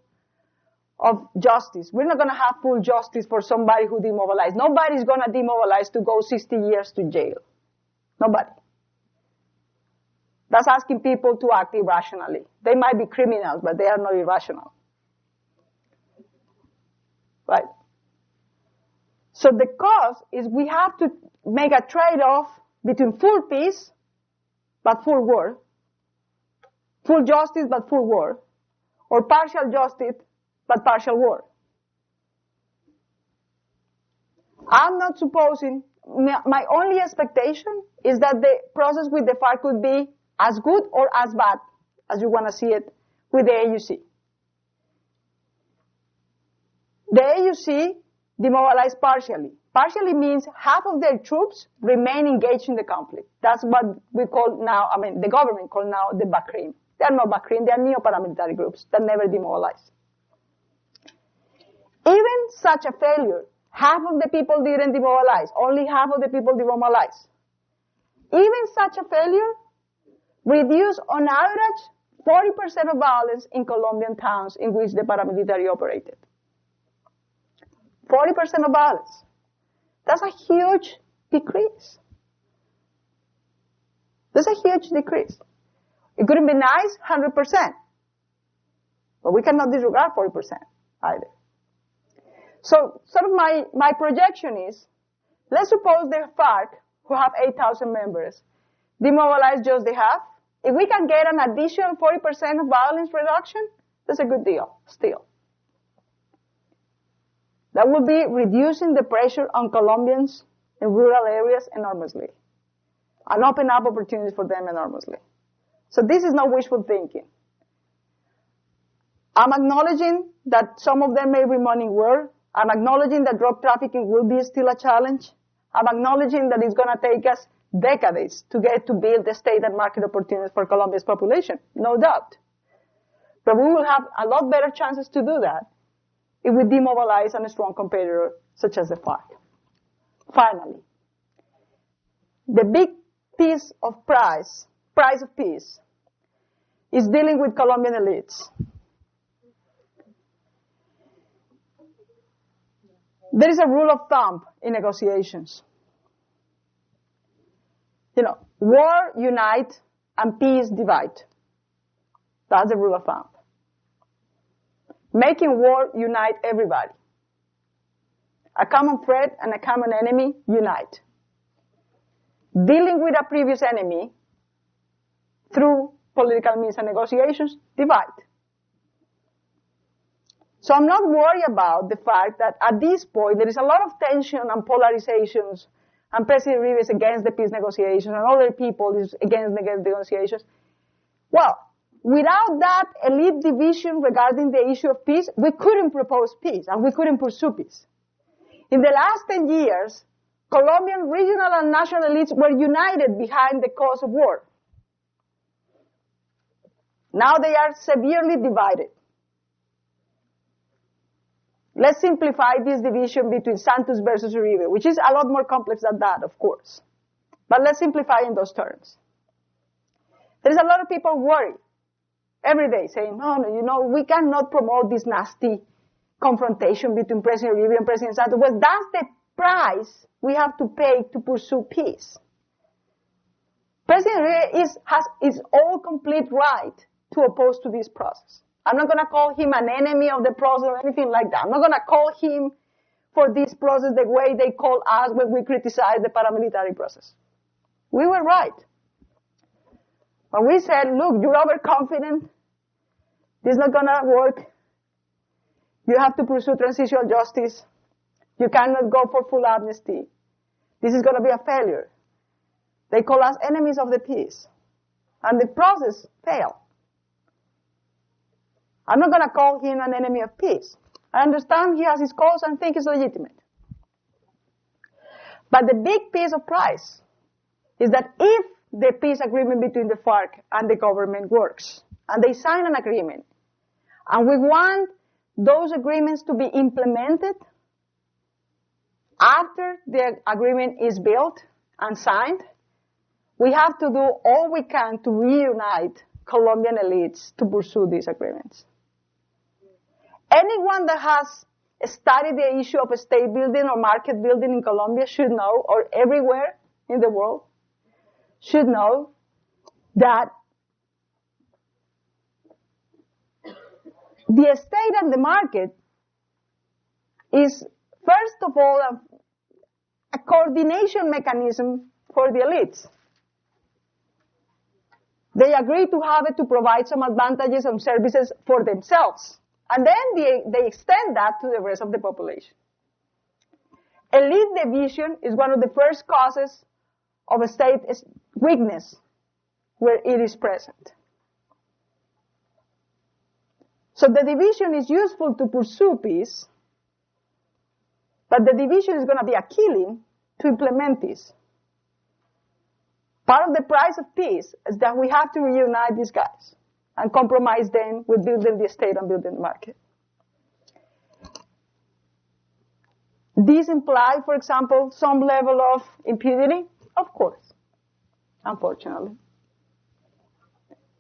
of justice. We're not going to have full justice for somebody who demobilized. Nobody's going to demobilize to go 60 years to jail. Nobody. That's asking people to act irrationally. They might be criminals, but they are not irrational. Right? So the cost is we have to make a trade-off between full peace, but full war. Full justice, but full war. Or partial justice, but partial war. I'm not supposing, my only expectation is that the process with the FARC could be as good or as bad as you want to see it with the AUC. The AUC demobilized partially. Partially means half of their troops remain engaged in the conflict. That's what we call now, the government call now the Bakrim. They are not Bakrim, they are neo-paramilitary groups that never demobilized. Even such a failure, half of the people didn't demobilize, only half of the people demobilized. Even such a failure reduced on average 40% of violence in Colombian towns in which the paramilitary operated. 40% of violence. That's a huge decrease. That's a huge decrease. It couldn't be nice, 100%. But we cannot disregard 40% either. So sort of my projection is, let's suppose the FARC, who have 8,000 members, demobilize just the half. If we can get an additional 40% of violence reduction, that's a good deal, still. That will be reducing the pressure on Colombians in rural areas enormously and open up opportunities for them enormously. So this is not wishful thinking. I'm acknowledging that some of them may be running war. I'm acknowledging that drug trafficking will be still a challenge. I'm acknowledging that it's going to take us decades to get to build the state and market opportunities for Colombia's population, no doubt. But we will have a lot better chances to do that if we demobilize a strong competitor such as the FARC. Finally, the big piece of price of peace, is dealing with Colombian elites. There is a rule of thumb in negotiations. War unite and peace divide. That's the rule of thumb. Making war unite everybody. A common threat and a common enemy unite. Dealing with a previous enemy through political means and negotiations divide. So I'm not worried about the fact that at this point there is a lot of tension and polarizations, and President Uribe is against the peace negotiations and other people is against the negotiations. Well, without that elite division regarding the issue of peace, we couldn't propose peace and we couldn't pursue peace. In the last 10 years, Colombian regional and national elites were united behind the cause of war. Now they are severely divided. Let's simplify this division between Santos versus Uribe, which is a lot more complex than that, of course. But let's simplify in those terms. There is a lot of people worried every day saying, no, we cannot promote this nasty confrontation between President Uribe and President Santos. Well, that's the price we have to pay to pursue peace. President Uribe has his all complete right to oppose to this process. I'm not going to call him an enemy of the process or anything like that. I'm not going to call him for this process the way they call us when we criticize the paramilitary process. We were right. When we said, look, you're overconfident. This is not going to work. You have to pursue transitional justice. You cannot go for full amnesty. This is going to be a failure. They call us enemies of the peace. And the process failed. I'm not going to call him an enemy of peace. I understand he has his cause and think it's legitimate. But the big piece of price is that if the peace agreement between the FARC and the government works, and they sign an agreement, and we want those agreements to be implemented after the agreement is built and signed, we have to do all we can to reunite Colombian elites to pursue these agreements. Anyone that has studied the issue of state building or market building in Colombia should know, or everywhere in the world, should know that the state and the market is, first of all, a coordination mechanism for the elites. They agree to have it to provide some advantages and services for themselves. And then they extend that to the rest of the population. Elite division is one of the first causes of a state weakness where it is present. So the division is useful to pursue peace, but the division is going to be a killing to implement peace. Part of the price of peace is that we have to reunite these guys and compromise them with building the state and building the market. These imply, for example, some level of impunity? Of course, unfortunately.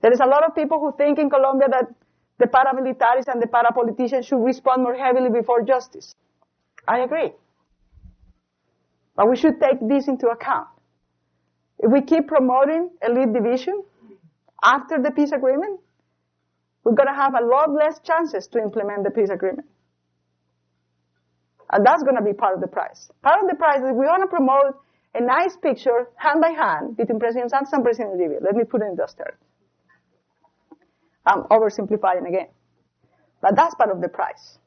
There is a lot of people who think in Colombia that the paramilitaries and the parapoliticians should respond more heavily before justice. I agree. But we should take this into account. If we keep promoting elite division after the peace agreement, we're going to have a lot less chances to implement the peace agreement. And that's going to be part of the price. Part of the price is we want to promote a nice picture, hand by hand, between President Santos and President Uribe. Let me put it in those terms. I'm oversimplifying again. But that's part of the price.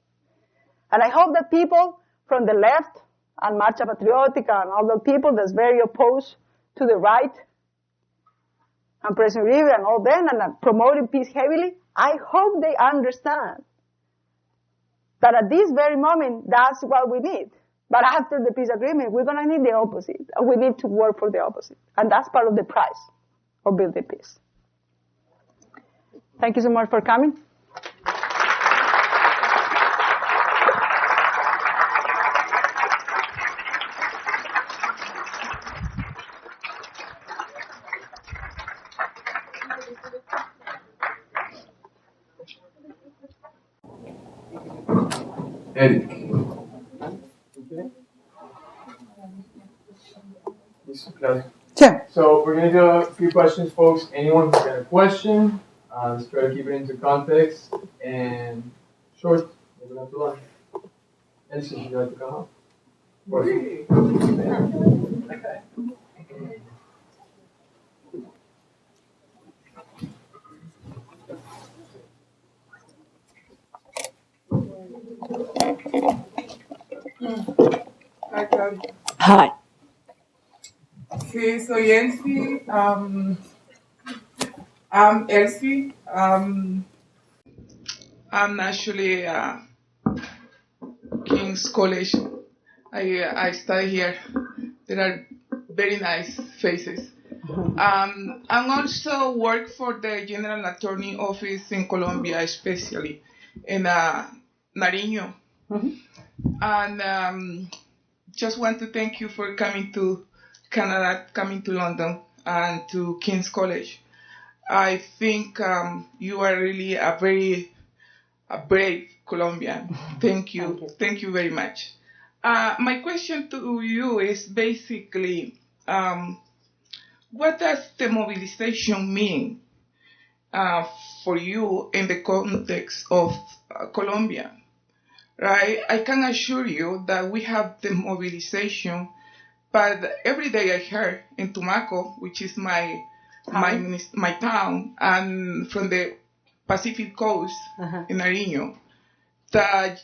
And I hope that people from the left and Marcha Patriótica and all the people that's very opposed to the right and President Uribe and all them and promoting peace heavily, I hope they understand that at this very moment, that's what we need. But after the peace agreement, we're going to need the opposite. And we need to work for the opposite. And that's part of the price of building peace. Thank you so much for coming. Eric. Claudia. Sure. So we're going to do a few questions, folks. Anyone who's got a question, let's try to keep it into context and short. Maybe not too long. Elsie, would you like to come up? Okay. Hi, Claudia. Hi. Sí, soy Elsie. I'm Elsie. I'm actually King's College. I study here. There are very nice faces. I'm also work for the General Attorney Office in Colombia, especially in Nariño. Mm-hmm. And just want to thank you for coming to Canada, coming to London, and to King's College. I think you are really a brave Colombian. Thank you. Thank you very much. My question to you is basically, what does the mobilization mean for you in the context of Colombia? Right? I can assure you that we have the mobilization, but every day I hear in Tumaco, which is my town, and from the Pacific coast in Nariño, that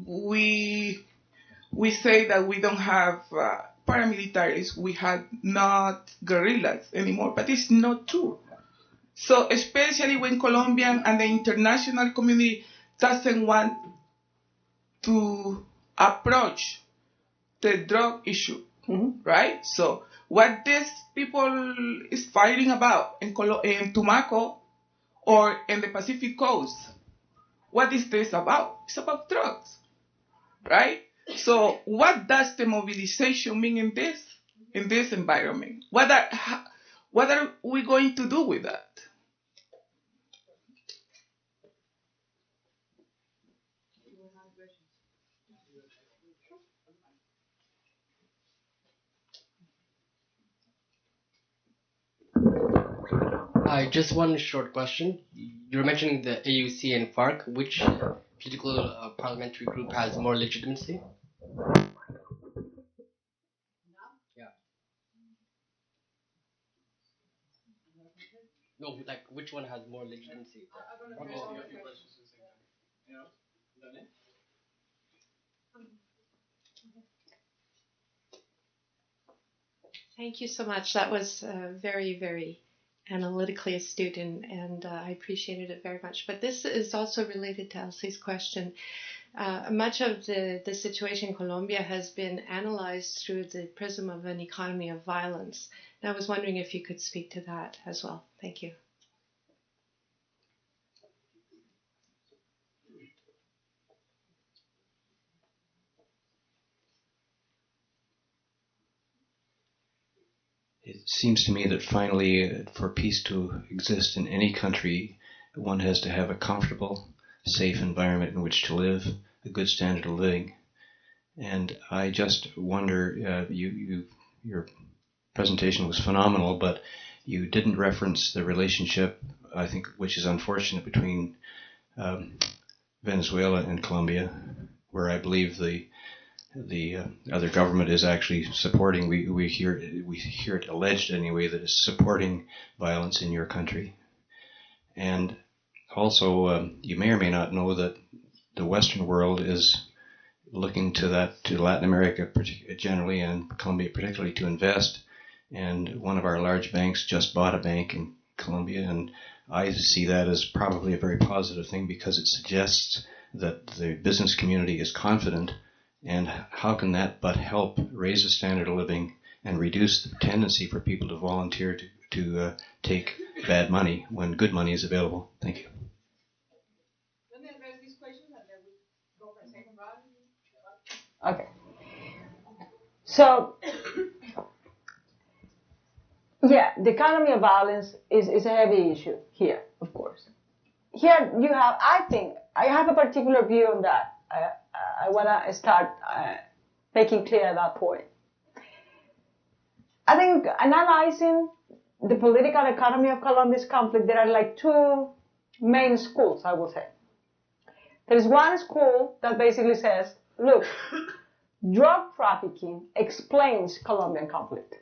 we say that we don't have paramilitaries, we have not guerrillas anymore, but it's not true. So especially when Colombian and the international community doesn't want to approach the drug issue, right? So what these people is fighting about in Tumaco or in the Pacific Coast, what is this about? It's about drugs, right? So what does the mobilization mean in this environment? What are we going to do with that? Hi, just one short question. You were mentioning the AUC and FARC. Which political parliamentary group has more legitimacy? Yeah. No, like which one has more legitimacy? Thank you so much. That was very, very analytically astute, and I appreciated it very much. But this is also related to Elsie's question. Much of the situation in Colombia has been analyzed through the prism of an economy of violence. And I was wondering if you could speak to that as well. Thank you. It seems to me that finally, for peace to exist in any country, one has to have a comfortable, safe environment in which to live, a good standard of living. And I just wonder, your presentation was phenomenal, but you didn't reference the relationship, I think, which is unfortunate, between Venezuela and Colombia, where I believe the other government is actually supporting. We hear it alleged anyway that it's supporting violence in your country. And also, you may or may not know that the Western world is looking to Latin America generally, and Colombia particularly, to invest. And one of our large banks just bought a bank in Colombia, and I see that as probably a very positive thing because it suggests that the business community is confident. And how can that but help raise the standard of living and reduce the tendency for people to volunteer to take bad money when good money is available? Thank you. Let me address these questions and then we go for a second round. Okay. So, yeah, the economy of violence is a heavy issue here, of course. Here you have, I think, I have a particular view on that. I want to start making clear that point. I think analyzing the political economy of Colombia's conflict, there are like two main schools, I would say. There is one school that basically says, look, drug trafficking explains Colombian conflict.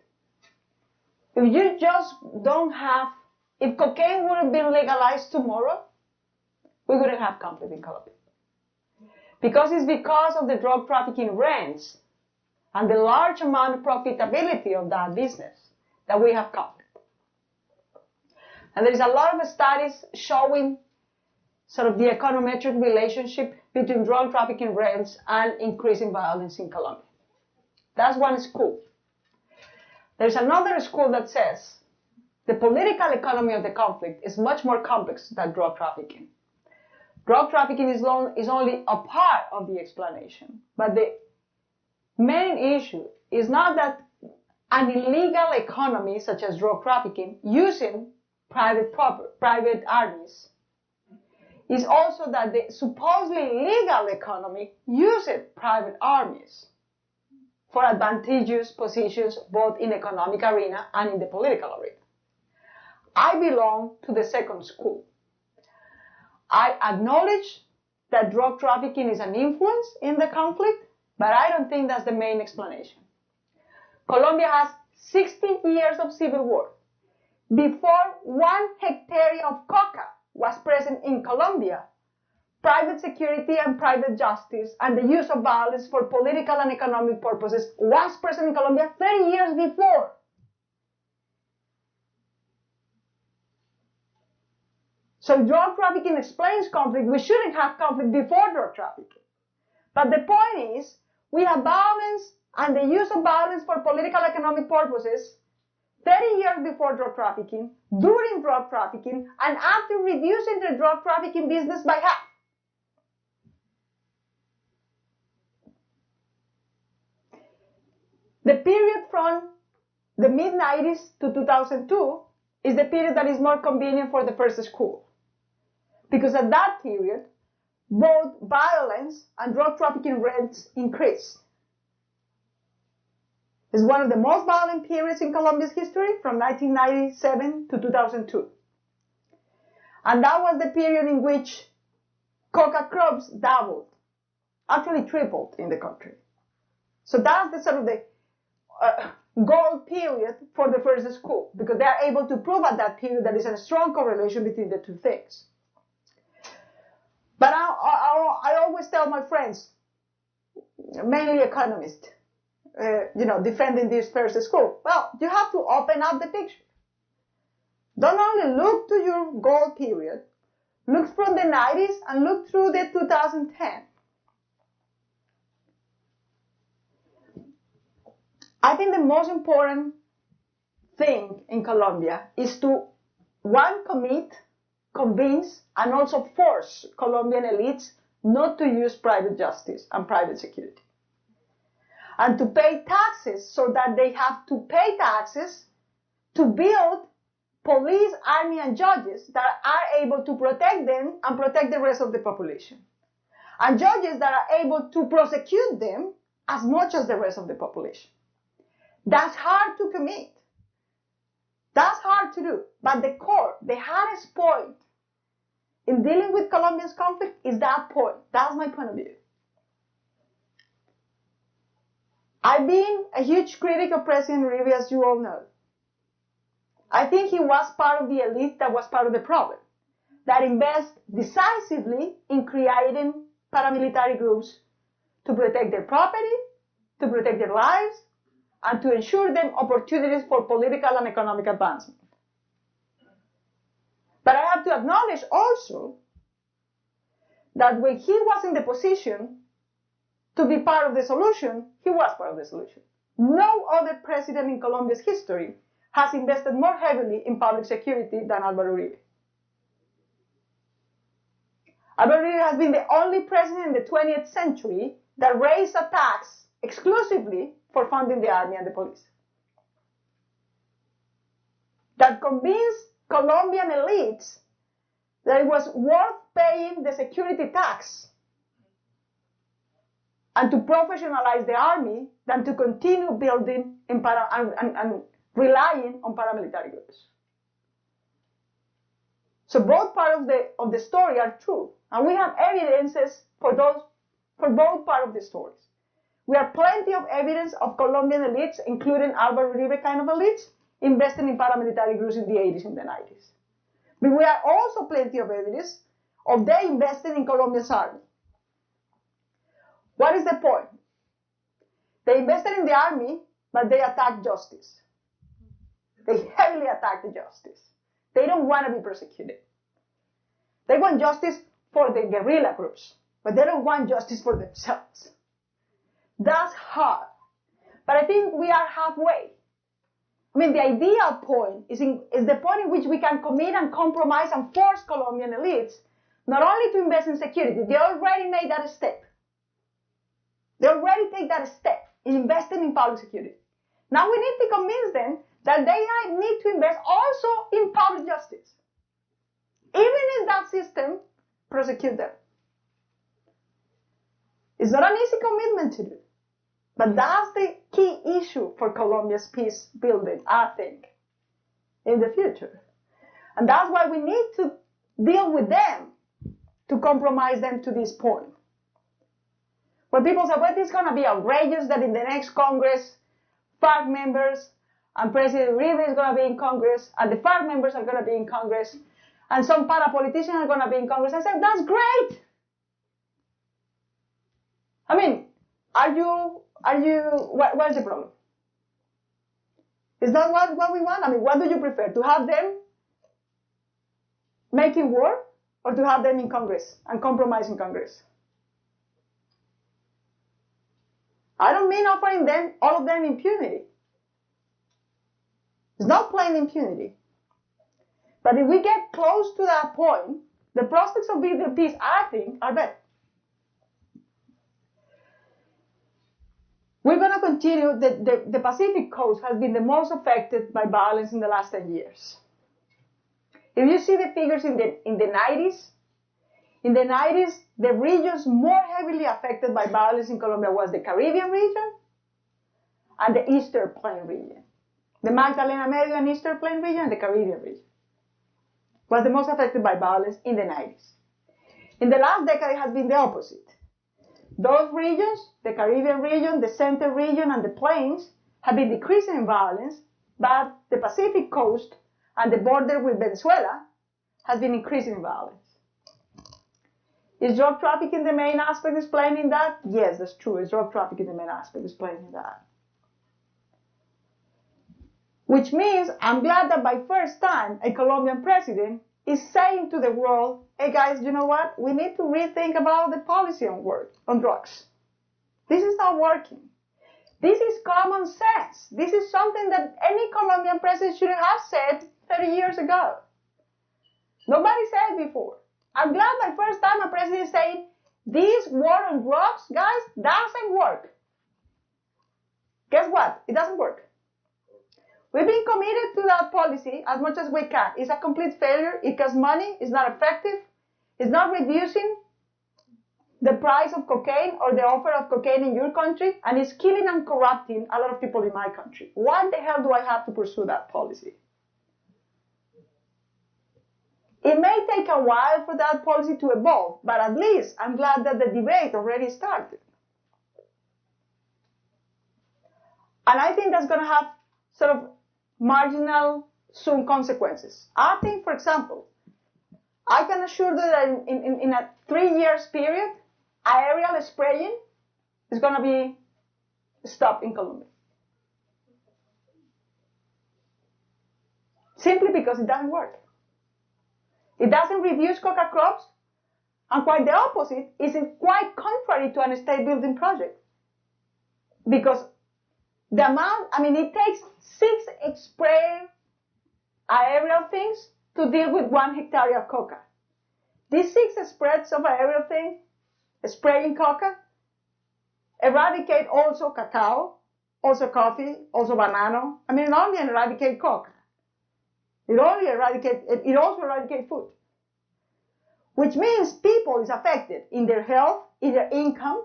If you just don't have, if cocaine would have been legalized tomorrow, we wouldn't have conflict in Colombia. Because it's because of the drug trafficking rents and the large amount of profitability of that business that we have conflict. And there is a lot of studies showing sort of the econometric relationship between drug trafficking rents and increasing violence in Colombia. That's one school. There's another school that says the political economy of the conflict is much more complex than drug trafficking. Drug trafficking is only a part of the explanation. But the main issue is not that an illegal economy, such as drug trafficking, using private armies, is also that the supposedly legal economy uses private armies for advantageous positions both in the economic arena and in the political arena. I belong to the second school. I acknowledge that drug trafficking is an influence in the conflict, but I don't think that's the main explanation. Colombia has 60 years of civil war. Before 1 hectare of coca was present in Colombia, private security and private justice and the use of violence for political and economic purposes was present in Colombia 30 years before. So drug trafficking explains conflict. We shouldn't have conflict before drug trafficking. But the point is, we have violence and the use of violence for political economic purposes 30 years before drug trafficking, during drug trafficking, and after reducing the drug trafficking business by half. The period from the mid-90s to 2002 is the period that is more convenient for the first school. Because at that period, both violence and drug trafficking rates increased. It's one of the most violent periods in Colombia's history, from 1997 to 2002. And that was the period in which coca crops doubled, actually tripled in the country. So that's the sort of the gold period for the first school, because they are able to prove at that period there is a strong correlation between the two things. But I always tell my friends, mainly economists, defending this first school, well, you have to open up the picture. Don't only look to your gold period, look from the 90s and look through the 2010. I think the most important thing in Colombia is to, one, commit, convince, and also force Colombian elites not to use private justice and private security. And to pay taxes so that they have to pay taxes to build police, army, and judges that are able to protect them and protect the rest of the population. And judges that are able to prosecute them as much as the rest of the population. That's hard to commit. That's hard to do. But the core, the hardest point in dealing with Colombia's conflict is that point. That's my point of view. I've been a huge critic of President Uribe, as you all know. I think he was part of the elite that was part of the problem, that invest decisively in creating paramilitary groups to protect their property, to protect their lives, and to ensure them opportunities for political and economic advancement. But I have to acknowledge also that when he was in the position to be part of the solution, he was part of the solution. No other president in Colombia's history has invested more heavily in public security than Álvaro Uribe. Álvaro Uribe has been the only president in the 20th century that raised a tax exclusively for funding the army and the police. That convinced Colombian elites that it was worth paying the security tax and to professionalize the army than to continue building and relying on paramilitary groups. So both parts of the story are true, and we have evidences for both parts of the stories. We have plenty of evidence of Colombian elites, including Álvaro Uribe kind of elites, investing in paramilitary groups in the 80s and the 90s. But we have also plenty of evidence of they investing in Colombia's army. What is the point? They invested in the army, but they attacked justice. They heavily attacked the justice. They don't want to be prosecuted. They want justice for the guerrilla groups, but they don't want justice for themselves. That's hard. But I think we are halfway. I mean, the ideal point is the point in which we can commit and compromise and force Colombian elites not only to invest in security, they already made that step. They already take that step in investing in public security. Now we need to convince them that they need to invest also in public justice. Even if that system prosecutes them. It's not an easy commitment to do. But that's the key issue for Colombia's peace building, I think, in the future. And that's why we need to deal with them to compromise them to this point. When people say, well, it's going to be outrageous that in the next Congress, FARC members and President Uribe is going to be in Congress, and the FARC members are going to be in Congress, and some para-politicians are going to be in Congress. I said, that's great! I mean, what's the problem? Is that what we want? I mean, what do you prefer? To have them making war or to have them in Congress and compromise in Congress? I don't mean offering them, all of them, impunity. It's not plain impunity. But if we get close to that point, the prospects of building peace, I think, are better. We're going to continue. The Pacific coast has been the most affected by violence in the last 10 years. If you see the figures in the 90s, the regions more heavily affected by violence in Colombia was the Caribbean region and the Eastern Plain region. The Magdalena Medio and Eastern Plain region and the Caribbean region was the most affected by violence in the 90s. In the last decade, it has been the opposite. Those regions, the Caribbean region, the Center region, and the Plains, have been decreasing in violence, but the Pacific coast and the border with Venezuela has been increasing in violence. Is drug trafficking the main aspect explaining that? Yes, that's true. Is drug trafficking the main aspect explaining that? Which means I'm glad that by first time a Colombian president is saying to the world, hey guys, you know what? We need to rethink about the policy on drugs. This is not working. This is common sense. This is something that any Colombian president should have said 30 years ago. Nobody said it before. I'm glad my first time a president is saying, this war on drugs, guys, doesn't work. Guess what? It doesn't work. We've been committed to that policy as much as we can. It's a complete failure. It costs money. It's not effective. It's not reducing the price of cocaine or the offer of cocaine in your country, and it's killing and corrupting a lot of people in my country. Why the hell do I have to pursue that policy? It may take a while for that policy to evolve, but at least I'm glad that the debate already started. And I think that's going to have sort of marginal, soon consequences. I think, for example, I can assure you that in a 3 years period, aerial spraying is going to be stopped in Colombia. Simply because it doesn't work. It doesn't reduce coca crops, and quite the opposite, is quite contrary to a state building project. Because the amount, it takes 6 spray aerial things to deal with 1 hectare of coca. These 6 spreads of aerial thing, spraying coca, eradicate also cacao, also coffee, also banana. It only eradicate coca. It also eradicates food. Which means people is affected in their health, in their income.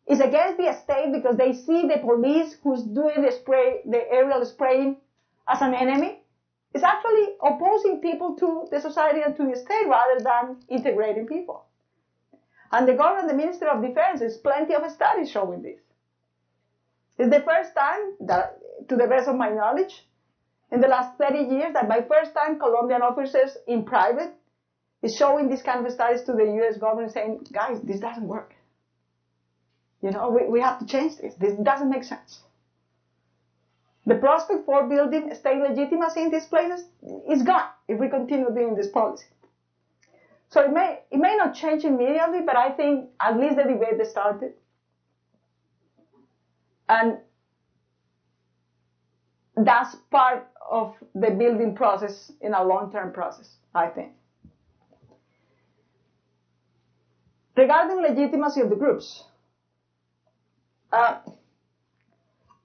It's against the state because they see the police who's doing the aerial spraying as an enemy. It's actually opposing people to the society and to the state rather than integrating people. And the government, the Ministry of Defense, has plenty of studies showing this. It's the first time that, to the best of my knowledge, in the last 30 years, that by first time Colombian officers in private is showing this kind of studies to the U.S. government saying, guys, this doesn't work. We have to change this. This doesn't make sense. The prospect for building state legitimacy in these places is gone if we continue doing this policy. So it may not change immediately, but I think at least the debate has started. And that's part of the building process in a long-term process, I think. Regarding legitimacy of the groups,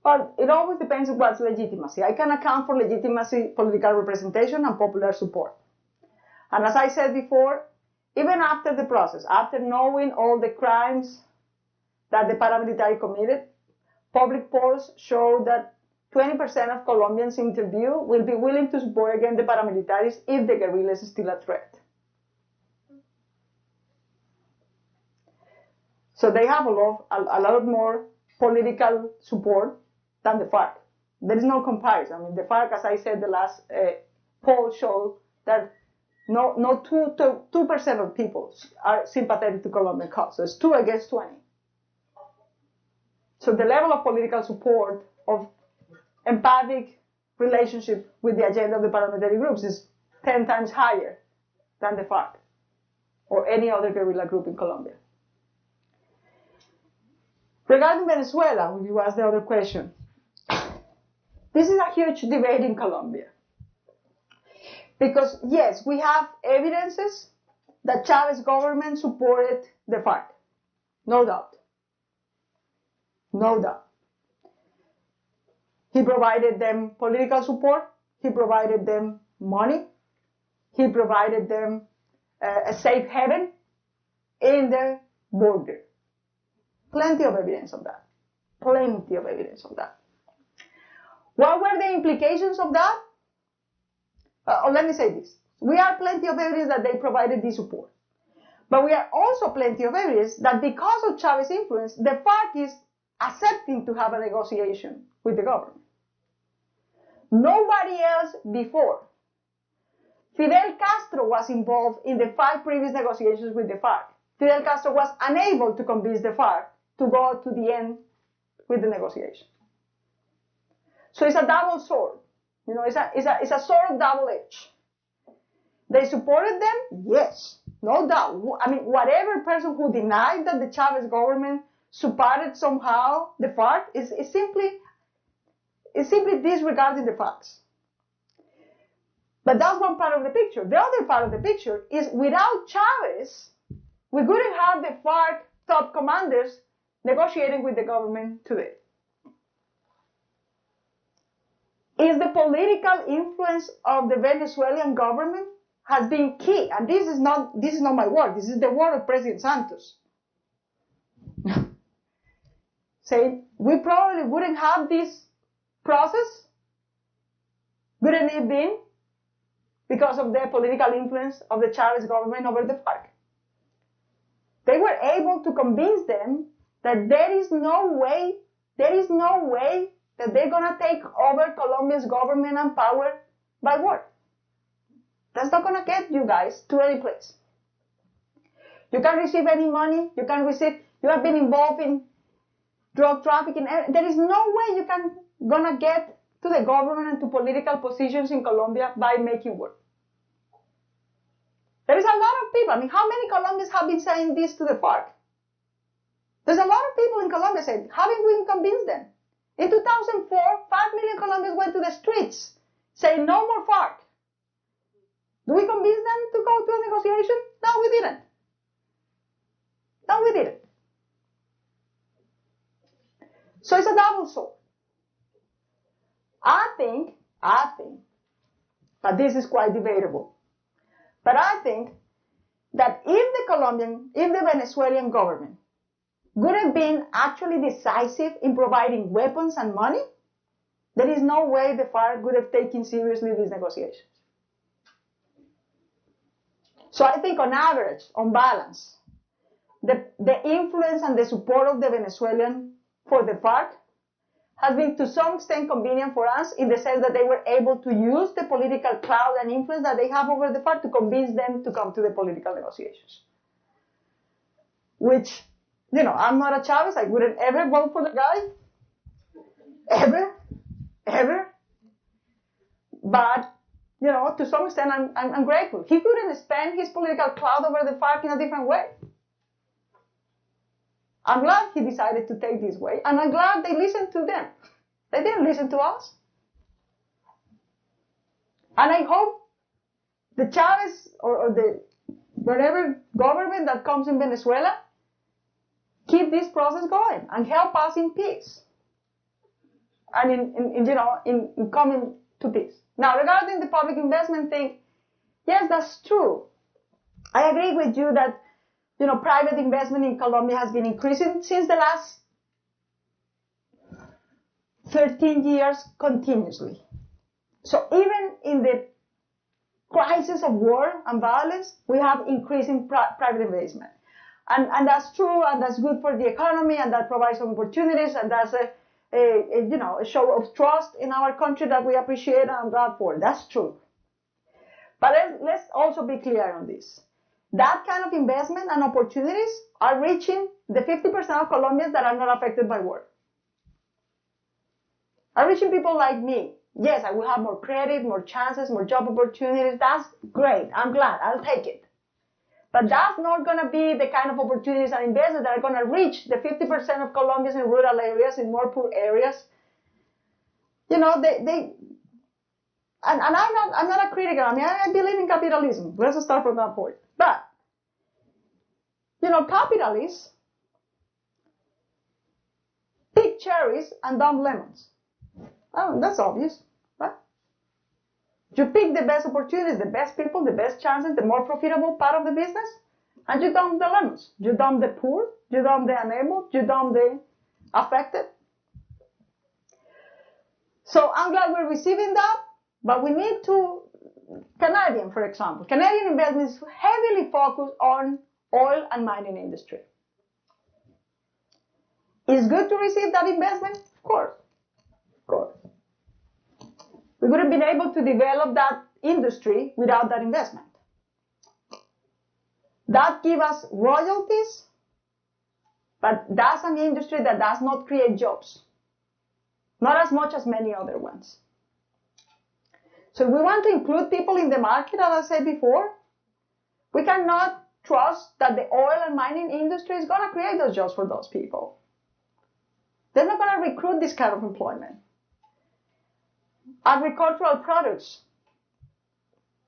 well, it always depends on what's legitimacy. I can account for legitimacy, political representation, and popular support. And as I said before, even after the process, after knowing all the crimes that the paramilitary committed, public polls show that 20% of Colombians interviewed will be willing to support against the paramilitaries if the guerrillas is still a threat. So they have a lot more political support than the FARC. There is no comparison. The FARC, as I said, the last poll showed that no 2% of people are sympathetic to Colombian cause. So it's 2 against 20. So the level of political support, of empathic relationship with the agenda of the paramilitary groups is 10 times higher than the FARC or any other guerrilla group in Colombia. Regarding Venezuela, you asked the other question. This is a huge debate in Colombia. Because, yes, we have evidences that Chavez's government supported the FARC. No doubt. No doubt. He provided them political support. He provided them money. He provided them a safe haven in the border. Plenty of evidence of that. Plenty of evidence of that. What were the implications of that? Let me say this. We have plenty of evidence that they provided this support. But we have also plenty of evidence that because of Chavez's influence, the FARC is accepting to have a negotiation with the government. Nobody else before. Fidel Castro was involved in the 5 previous negotiations with the FARC. Fidel Castro was unable to convince the FARC to go to the end with the negotiation. So it's a double sword. You know, it's a sword of double edge. They supported them? Yes, no doubt. I mean, whatever person who denied that the Chavez government supported somehow the FARC is simply disregarding the facts. But that's one part of the picture. The other part of the picture is without Chavez, we couldn't have the FARC top commanders negotiating with the government today. Is the political influence of the Venezuelan government has been key, and this is not my word. This is the word of President Santos, saying we probably wouldn't have this process, wouldn't it been because of the political influence of the Chavez government over the FARC. They were able to convince them that there is no way that they're going to take over Colombia's government and power by war. That's not going to get you guys to any place. You can't receive any money. You have been involved in drug trafficking. There is no way you can gonna get to the government and to political positions in Colombia by making war. There is a lot of people. I mean, how many Colombians have been saying this to the FARC? There's a lot of people in Colombia saying, haven't we convinced them? In 2004, 5 million Colombians went to the streets saying no more FARC. Do we convince them to go to a negotiation? No, we didn't. No, we didn't. So it's a double sword. I think, but this is quite debatable, but I think that if the Venezuelan government would have been actually decisive in providing weapons and money, there is no way the FARC would have taken seriously these negotiations. So I think on average, on balance, the influence and the support of the Venezuelan for the FARC has been to some extent convenient for us in the sense that they were able to use the political clout and influence that they have over the FARC to convince them to come to the political negotiations. Which, you know, I'm not a Chavez. I wouldn't ever vote for the guy. Ever. But, you know, to some extent I'm grateful. He couldn't spend his political clout over the FARC in a different way. I'm glad he decided to take this way, and I'm glad they listened to them. They didn't listen to us. And I hope the Chavez or the whatever government that comes in Venezuela keep this process going and help us in peace. And in coming to peace. Now, regarding the public investment thing, yes, that's true. I agree with you that private investment in Colombia has been increasing since the last 13 years continuously. So even in the crisis of war and violence, we have increasing private investment. And that's true, and that's good for the economy, and that provides some opportunities, and that's a show of trust in our country that we appreciate and I'm glad for. That's true. But let's also be clear on this. That kind of investment and opportunities are reaching the 50% of Colombians that are not affected by war. Are reaching people like me, Yes, I will have more credit, more chances, more job opportunities. That's great. I'm glad. I'll take it. But that's not going to be the kind of opportunities and investments that are going to reach the 50% of Colombians in rural areas, in more poor areas. You know, and I'm not a critic. I mean, I believe in capitalism. Let's start from that point. But, you know, capitalists pick cherries and dump lemons. Oh, that's obvious, right? You pick the best opportunities, the best people, the best chances, the more profitable part of the business, and you dump the lemons. You dump the poor, you dump the unable, you dump the affected. So I'm glad we're receiving that, but we need to, Canadian, for example, Canadian investments heavily focus on oil and mining industry. It's good to receive that investment? Of course. Of course. We would have been able to develop that industry without that investment. That gives us royalties, but that's an industry that does not create jobs. Not as much as many other ones. So we want to include people in the market, as I said before. We cannot trust that the oil and mining industry is going to create those jobs for those people. They're not going to recruit this kind of employment. Agricultural products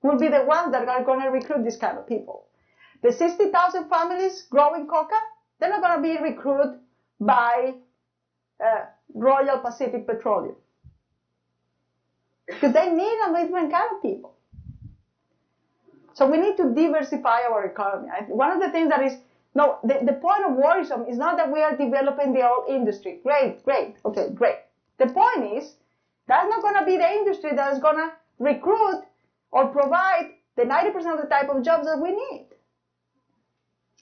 will be the ones that are going to recruit this kind of people. The 60,000 families growing coca, they're not going to be recruited by Royal Pacific Petroleum. Because they need a different kind of people. So we need to diversify our economy. One of the things that is, no, the point of worrisome is not that we are developing the oil industry. Great, okay, great. The point is, that's not going to be the industry that is going to recruit or provide the 90% of the type of jobs that we need.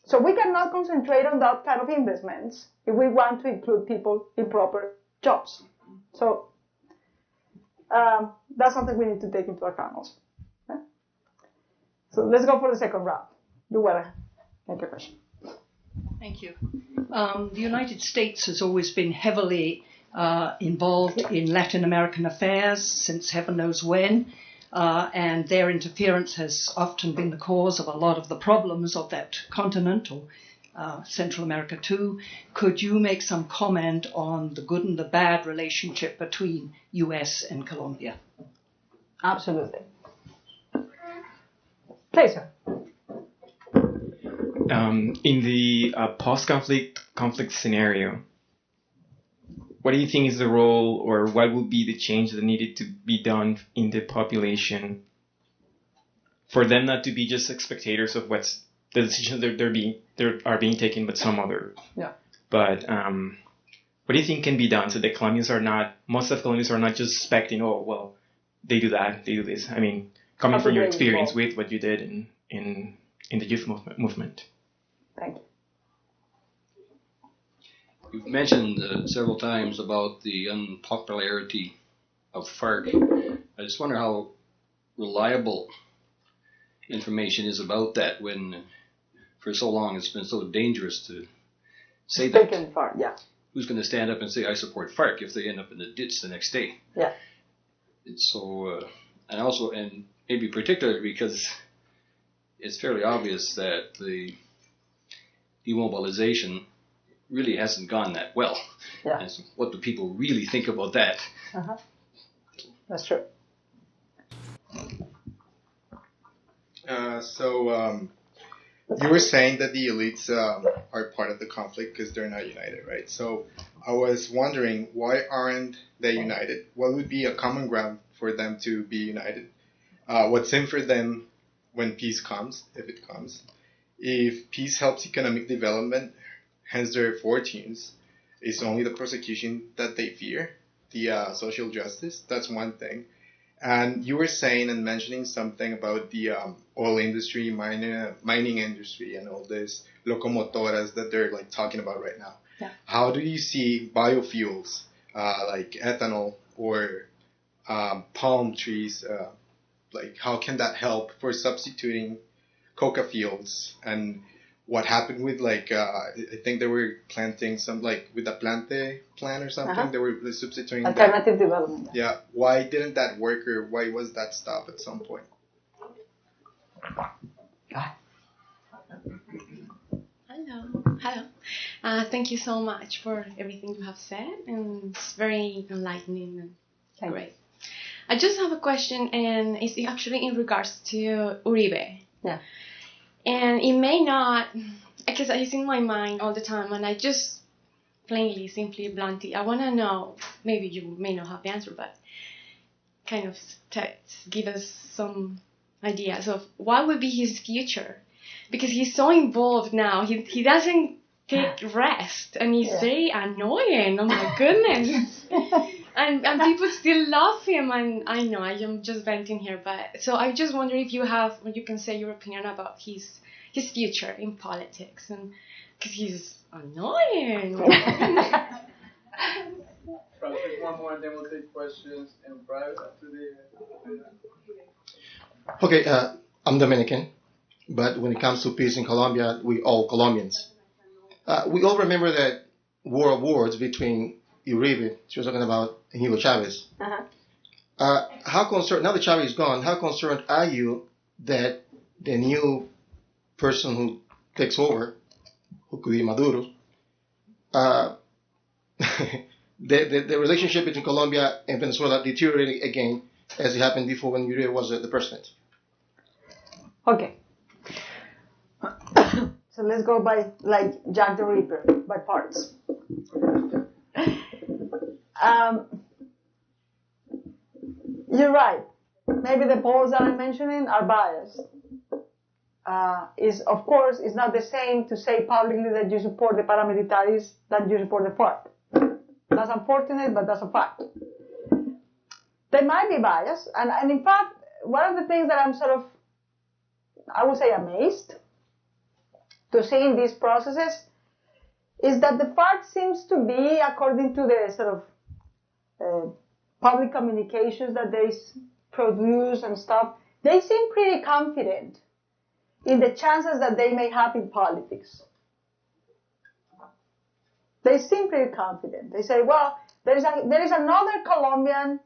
So we cannot concentrate on that kind of investments if we want to include people in proper jobs. So that's something we need to take into account also. Okay? So let's go for the second round. You want to make a question? Thank you. The United States has always been heavily involved in Latin American affairs since heaven knows when, and their interference has often been the cause of a lot of the problems of that continent, or Central America too. Could you make some comment on the good and the bad relationship between U.S. and Colombia? Absolutely. Please, sir. In the post-conflict scenario, what do you think is the role, or what would be the change that needed to be done in the population for them not to be just spectators of what's the decisions that are being taken by some other? Yeah. But what do you think can be done so that most of Colombians are not just expecting, oh, well, they do that, they do this. I mean, coming from your experience with what you did in the youth movement. Thank you. You've mentioned several times about the unpopularity of FARC. I just wonder how reliable information is about that when for so long it's been so dangerous to say that. Speaking FARC, yeah. Who's going to stand up and say, I support FARC if they end up in the ditch the next day? Yeah. It's so, and maybe particularly because it's fairly obvious that the demobilization really hasn't gone that well. Yeah. And so what do people really think about that? Uh-huh. That's true. You were saying that the elites are part of the conflict because they're not united, right? So I was wondering, why aren't they united? What would be a common ground for them to be united? What's in for them when peace comes, if it comes? If peace helps economic development, hence their fortunes, is only the persecution that they fear, the social justice. That's one thing. And you were saying and mentioning something about the oil industry, mining industry, and all this locomotoras that they're like talking about right now. Yeah. How do you see biofuels like ethanol or palm trees? Like how can that help for substituting coca fields? And what happened with I think they were planting some with the Plante plan or something. They were substituting alternative development. Yeah, why didn't that work, or why was that stopped at some point? Hello. Thank you so much for everything you have said, and it's very enlightening and great. I just have a question, and it's actually in regards to Uribe. Yeah. And it may not, because it's in my mind all the time, and I just plainly, simply, bluntly, I want to know, maybe you may not have the answer, but kind of give us some ideas of what would be his future. Because he's so involved now, he doesn't take rest, and he's very annoying, oh my goodness. And people still love him, and I know I am just venting here, but so I just wonder if you can say your opinion about his future in politics, and because he's annoying. Francis, one more, and then we'll take questions in private after the. Okay, I'm Dominican, but when it comes to peace in Colombia, we all Colombians. We all remember that war of words between Uribe, she was talking about Hugo Chavez. How concerned, now that Chavez is gone, how concerned are you that the new person who takes over, who could be Maduro, the relationship between Colombia and Venezuela deteriorated again as it happened before when Uribe was the president? Okay. So let's go by Jack the Ripper, by parts. You're right. Maybe the polls that I'm mentioning are biased. Of course, it's not the same to say publicly that you support the paramilitaries than you support the FARC. That's unfortunate, but that's a fact. They might be biased, and in fact, one of the things that I'm I would say amazed to see in these processes is that the FARC seems to be, according to the public communications that they produce and stuff, they seem pretty confident in the chances that they may have in politics. They seem pretty confident. They say, well, there is another Colombian,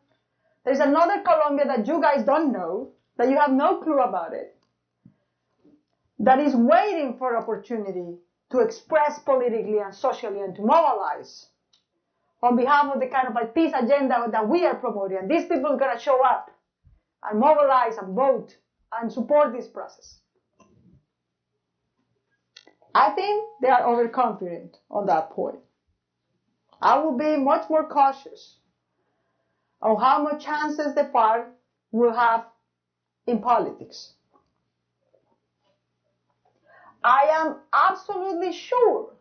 there's another Colombia that you guys don't know, that you have no clue about it, that is waiting for opportunity to express politically and socially and to mobilize on behalf of the kind of peace agenda that we are promoting. And these people are going to show up and mobilize and vote and support this process. I think they are overconfident on that point. I will be much more cautious on how much chances the FARC will have in politics. I am absolutely sure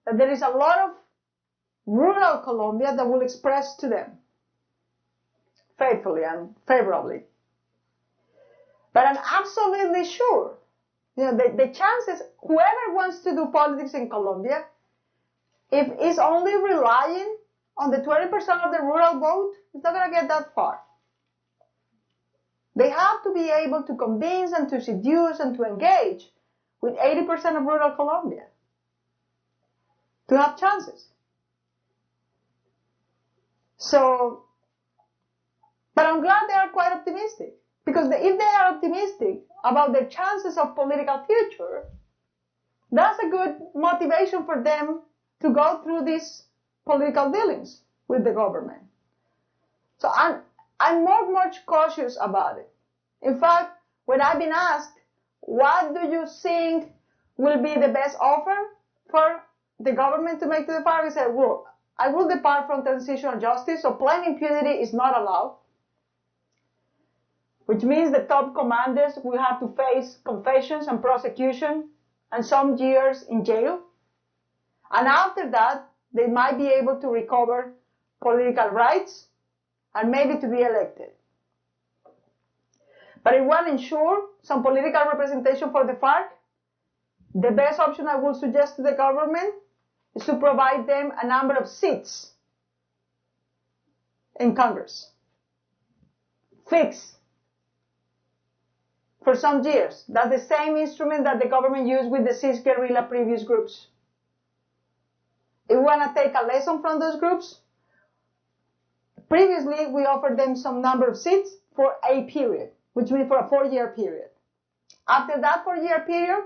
that there is a lot of rural Colombia that will express to them faithfully and favorably. But I'm absolutely sure, the chances, whoever wants to do politics in Colombia, if it's only relying on the 20% of the rural vote, it's not going to get that far. They have to be able to convince and to seduce and to engage with 80% of rural Colombia to have chances. So, but I'm glad they are quite optimistic, because if they are optimistic about their chances of political future, that's a good motivation for them to go through these political dealings with the government. So I'm much cautious about it. In fact, when I've been asked, what do you think will be the best offer for the government to make to the FARC, I said, well, I will depart from transitional justice, so plain impunity is not allowed, which means the top commanders will have to face confessions and prosecution and some years in jail. And after that, they might be able to recover political rights and maybe to be elected. But if one ensure some political representation for the FARC, the best option I will suggest to the government is to provide them a number of seats in Congress. Fixed. for some years. That's the same instrument that the government used with the six guerrilla previous groups. If we want to take a lesson from those groups, previously we offered them some number of seats for a period, which means for a 4-year period. After that 4-year period,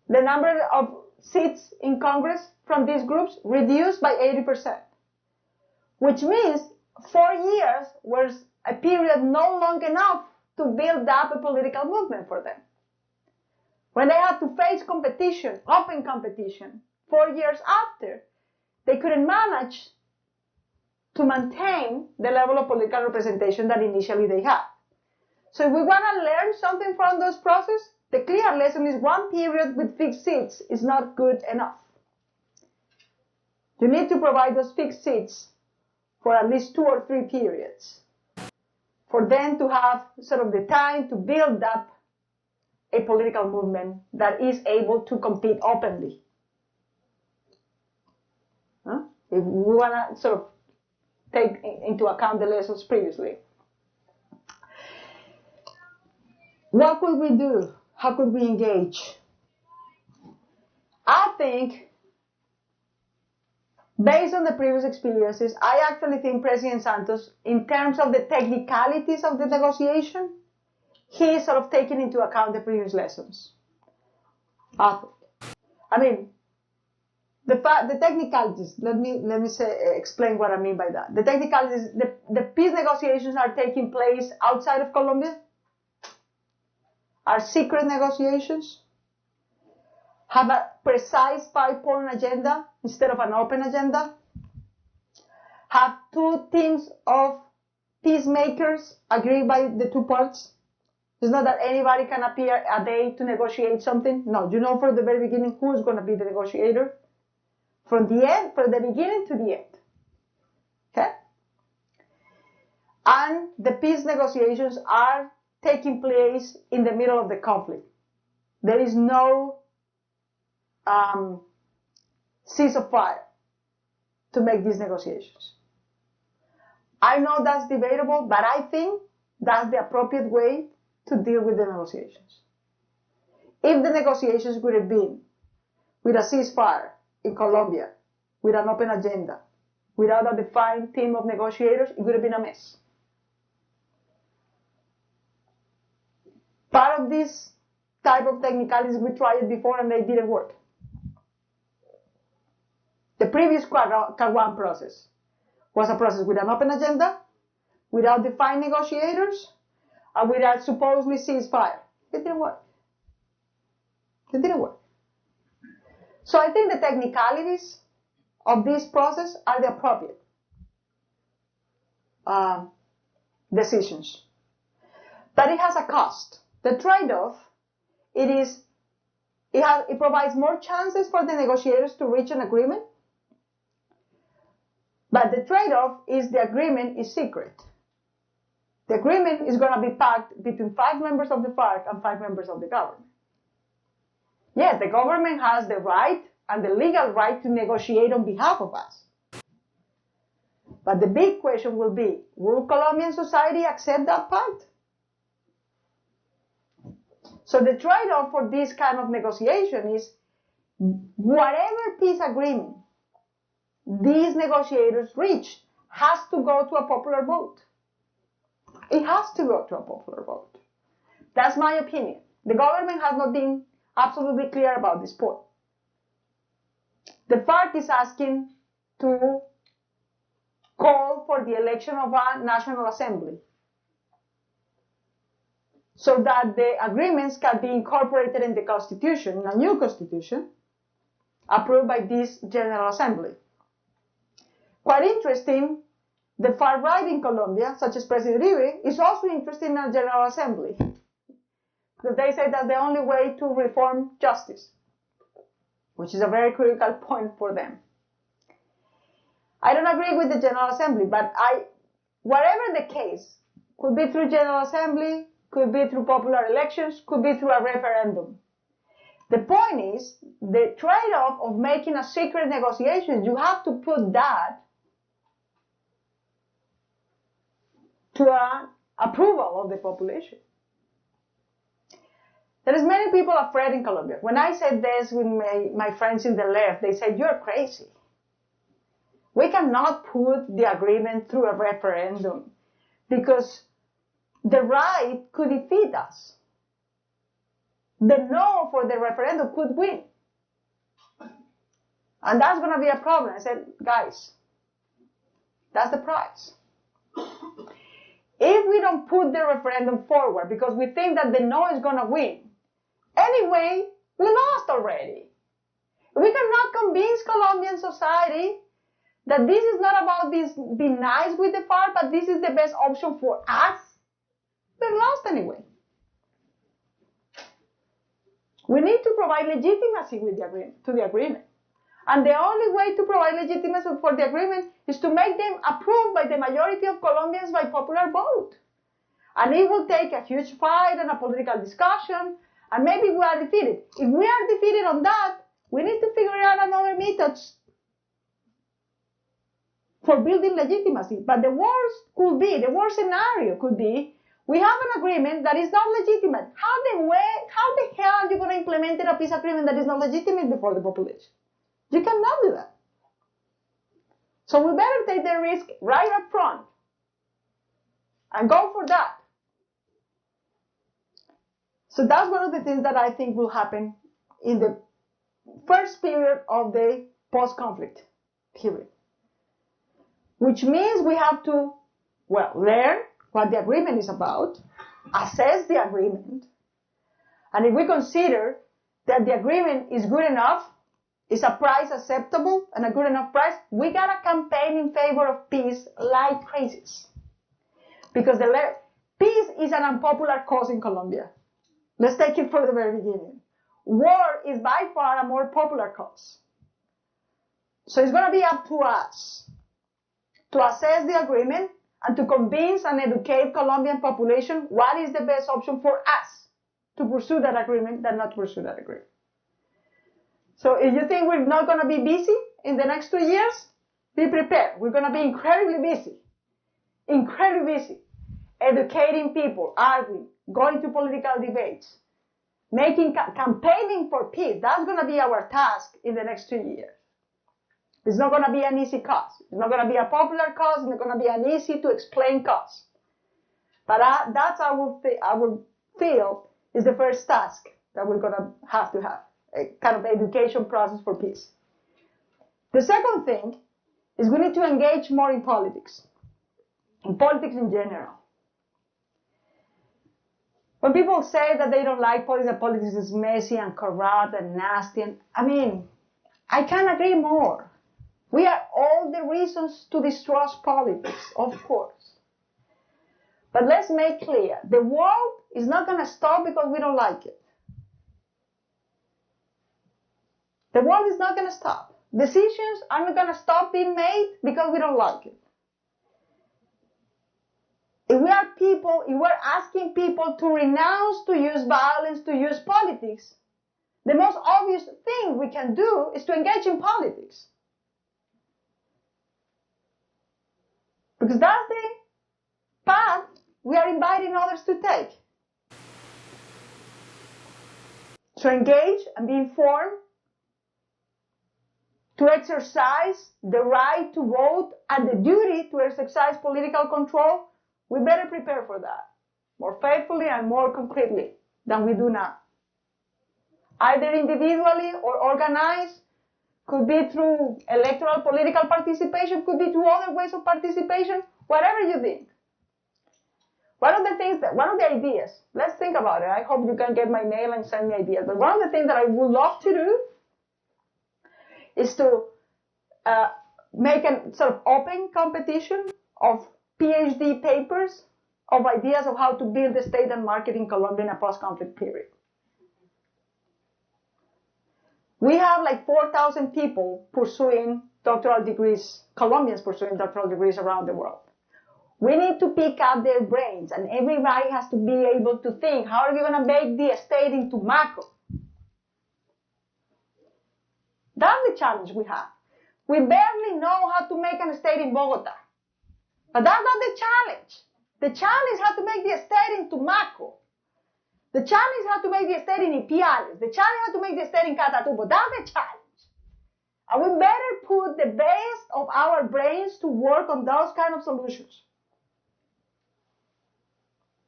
the number of seats in Congress from these groups reduced by 80%, which means 4 years was a period no long enough to build up a political movement for them. When they had to face competition, open competition, 4 years after, they couldn't manage to maintain the level of political representation that initially they had. So if we want to learn something from those processes, the clear lesson is 1 period with fixed seats is not good enough. You need to provide those fixed seats for at least 2 or 3 periods for them to have sort of the time to build up a political movement that is able to compete openly. If we want to sort of take into account the lessons previously. What could we do? How could we engage? I think, based on the previous experiences, I actually think President Santos, in terms of the technicalities of the negotiation, he is sort of taking into account the previous lessons. I mean, the technicalities, let me explain what I mean by that. The technicalities, the peace negotiations are taking place outside of Colombia, are secret negotiations, have a precise 5-point agenda instead of an open agenda, have 2 teams of peacemakers agreed by the 2 parts. It's not that anybody can appear a day to negotiate something. No, you know from the very beginning who is going to be the negotiator. From the beginning to the end. Okay? And the peace negotiations are taking place in the middle of the conflict. There is no ceasefire to make these negotiations. I know that's debatable, but I think that's the appropriate way to deal with the negotiations. If the negotiations would have been with a ceasefire in Colombia, with an open agenda, without a defined team of negotiators, it would have been a mess. Part of this type of technicalities, we tried it before and they didn't work. The previous Caguan process was a process with an open agenda, without defined negotiators, and without supposedly ceasefire. It didn't work. It didn't work. So I think the technicalities of this process are the appropriate decisions. But it has a cost. The trade-off, it provides more chances for the negotiators to reach an agreement. But the trade-off is the agreement is secret. The agreement is going to be packed between 5 members of the FARC and 5 members of the government. Yes, the government has the right and the legal right to negotiate on behalf of us. But the big question will be, will Colombian society accept that part? So the trade-off for this kind of negotiation is whatever peace agreement these negotiators reach has to go to a popular vote. It has to go to a popular vote. That's my opinion. The government has not been absolutely clear about this point. The FARC is asking to call for the election of a National Assembly so that the agreements can be incorporated in the Constitution, in a new Constitution, approved by this General Assembly. Quite interesting, the far right in Colombia, such as President Uribe, is also interested in a General Assembly because they say that's the only way to reform justice, which is a very critical point for them. I don't agree with the General Assembly, but whatever the case, could be through General Assembly, could be through popular elections, could be through a referendum. The point is, the trade-off of making a secret negotiation, you have to put that to a approval of the population. There is many people afraid in Colombia. When I said this with my friends in the left, they said, you're crazy. We cannot put the agreement through a referendum because the right could defeat us. The no for the referendum could win. And that's going to be a problem. I said, guys, that's the price. If we don't put the referendum forward because we think that the no is going to win, anyway, we lost already. We cannot convince Colombian society that this is not about this being nice with the FARC, but this is the best option for us. We're lost anyway. We need to provide legitimacy with to the agreement. And the only way to provide legitimacy for the agreement is to make them approved by the majority of Colombians by popular vote. And it will take a huge fight and a political discussion, and maybe we are defeated. If we are defeated on that, we need to figure out another methods for building legitimacy. But the worst scenario could be, we have an agreement that is not legitimate. How the hell are you going to implement a peace agreement that is not legitimate before the population? You cannot do that. So we better take the risk right up front and go for that. So that's one of the things that I think will happen in the first period of the post-conflict period. Which means we have to, learn what the agreement is about, assess the agreement, and if we consider that the agreement is good enough, is a price acceptable and a good enough price, we gotta campaign in favor of peace like crazies. Because peace is an unpopular cause in Colombia. Let's take it from the very beginning. War is by far a more popular cause. So it's gonna be up to us to assess the agreement and to convince and educate Colombian population what is the best option for us to pursue that agreement than not to pursue that agreement. So if you think we're not going to be busy in the next 2 years, be prepared. We're going to be incredibly busy, educating people, arguing, going to political debates, campaigning for peace. That's going to be our task in the next 2 years. It's not going to be an easy cause. It's not going to be a popular cause. It's not going to be an easy to explain cause. But that's I would feel is the first task that we're going to have, a kind of education process for peace. The second thing is we need to engage more in politics in general. When people say that they don't like politics, that politics is messy and corrupt and nasty, I can't agree more. We have all the reasons to distrust politics, of course. But let's make clear, the world is not going to stop because we don't like it. The world is not going to stop. Decisions are not going to stop being made because we don't like it. If we're asking people to renounce, to use violence, to use politics, the most obvious thing we can do is to engage in politics. Because that's the path we are inviting others to take. To engage and be informed, to exercise the right to vote and the duty to exercise political control, we better prepare for that more faithfully and more concretely than we do now. Either individually or organized, could be through electoral political participation, could be through other ways of participation, whatever you think. One of the ideas, let's think about it. I hope you can get my mail and send me ideas. But one of the things that I would love to do is to make a sort of open competition of PhD papers of ideas of how to build the state and market in Colombia in a post-conflict period. We have like 4,000 people pursuing doctoral degrees, Colombians pursuing doctoral degrees around the world. We need to pick up their brains, and everybody has to be able to think, how are we going to make the state into macro? That's the challenge we have. We barely know how to make a state in Bogota. But that's not the challenge. The challenge is how to make the estate in Tumaco. The challenge is how to make the estate in Ipiales. The challenge is how to make the estate in Catatumbo. That's the challenge. And we better put the best of our brains to work on those kind of solutions.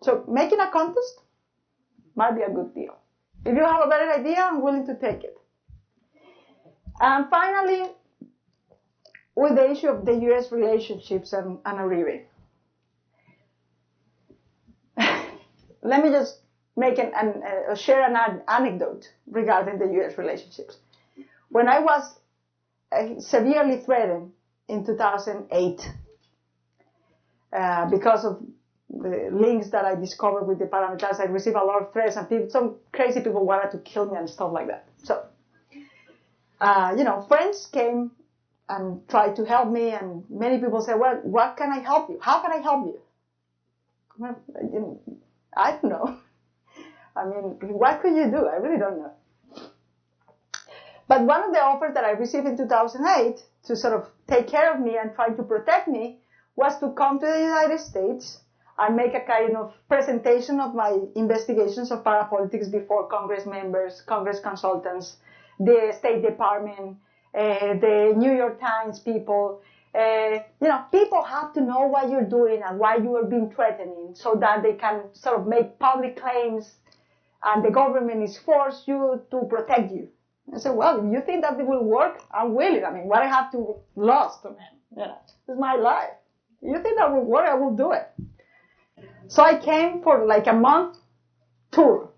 So making a contest might be a good deal. If you have a better idea, I'm willing to take it. And finally, with the issue of the U.S. relationships and Uribe. Let me just make share an anecdote regarding the U.S. relationships. When I was severely threatened in 2008 because of the links that I discovered with the paramilitaries, I received a lot of threats, and some crazy people wanted to kill me and stuff like that. So, friends came and tried to help me, and many people said, well, what can I help you? How can I help you? Well, I don't know. I mean, what could you do? I really don't know. But one of the offers that I received in 2008 to sort of take care of me and try to protect me was to come to the United States and make a kind of presentation of my investigations of parapolitics before Congress members, Congress consultants, the State Department, the New York Times people. People have to know what you're doing and why you are being threatening so that they can sort of make public claims and the government is forced you to protect you. I said, well, if you think that it will work, I'm willing. I mean, what I have to lose to them, it's my life. If you think that will work, I will do it. So I came for like a month tour.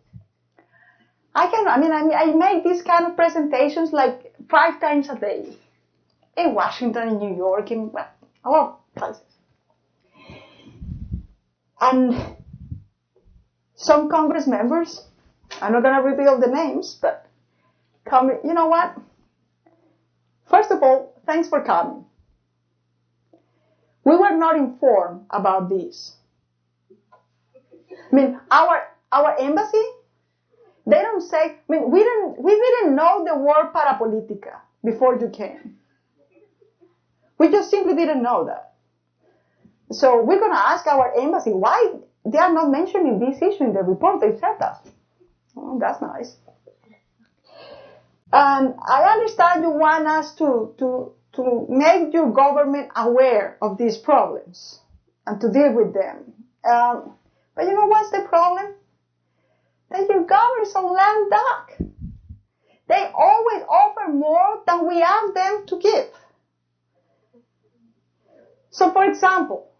I make these kind of presentations like 5 times a day. In Washington, in New York, in a lot of places. And some Congress members, I'm not going to reveal the names, but come, you know what? First of all, thanks for coming. We were not informed about this. I mean, our embassy, they don't say, I mean, we didn't know the word parapolitica before you came. We just simply didn't know that. So we're going to ask our embassy why they are not mentioning this issue in the report. They said that. Oh, that's nice. I understand you want us to make your government aware of these problems and to deal with them. But you know what's the problem? That your government is on lame duck. They always offer more than we ask them to give. So, for example,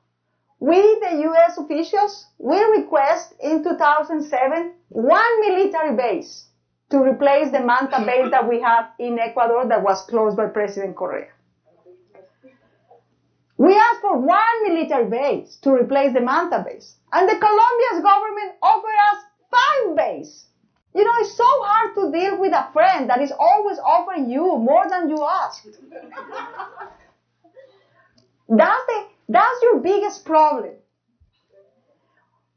we, the U.S. officials, we request in 2007 one military base to replace the Manta base that we have in Ecuador that was closed by President Correa. We asked for one military base to replace the Manta base. And the Colombia's government offered us 5 bases. It's so hard to deal with a friend that is always offering you more than you asked. That's your biggest problem.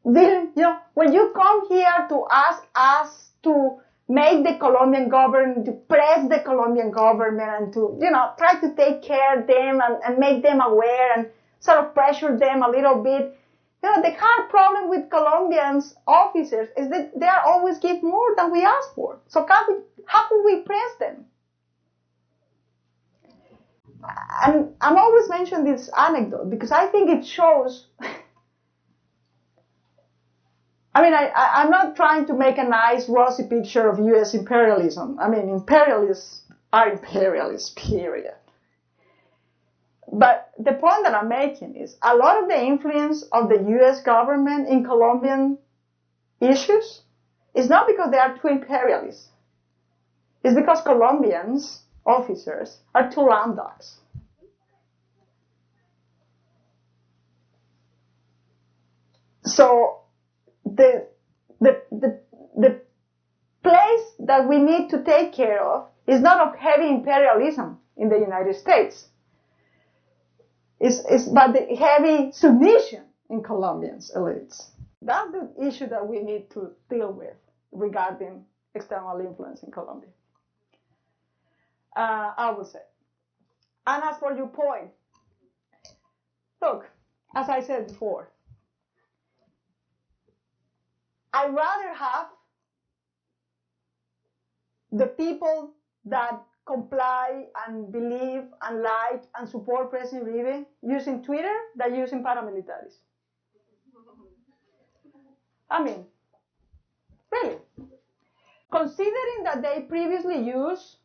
When you come here to ask us to make the Colombian government, to press the Colombian government and to, try to take care of them and make them aware and sort of pressure them a little bit. The hard problem with Colombians officers is that they are always give more than we ask for. So how can we press them? And I'm always mentioning this anecdote because I think it shows. I'm not trying to make a nice rosy picture of U.S. imperialism. Imperialists are imperialists, period. But the point that I'm making is a lot of the influence of the U.S. government in Colombian issues is not because they are too imperialist. It's because Colombians, officers, are too lame ducks. So the place that we need to take care of is not of heavy imperialism in the United States. It's but the heavy submission in Colombians elites. That's the issue that we need to deal with regarding external influence in Colombia. I would say. And as for your point, look, as I said before, I'd rather have the people that comply and believe and like and support President Uribe using Twitter than using paramilitaries. I mean, really. Considering that they previously used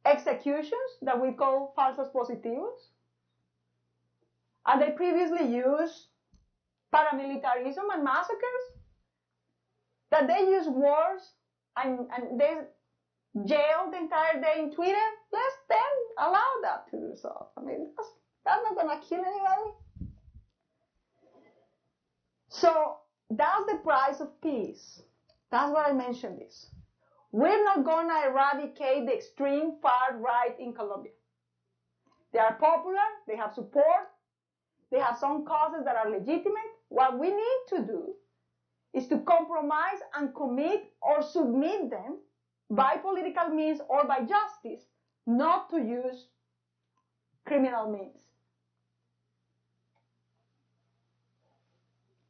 executions that we call falsos positivos, and they previously used paramilitarism and massacres, that they use wars and they jail the entire day in Twitter, let's then allow that to do so. I mean, that's not going to kill anybody. So that's the price of peace. That's why I mentioned this. We're not going to eradicate the extreme far right in Colombia. They are popular, they have support, they have some causes that are legitimate. What we need to do is to compromise and commit or submit them by political means or by justice, not to use criminal means.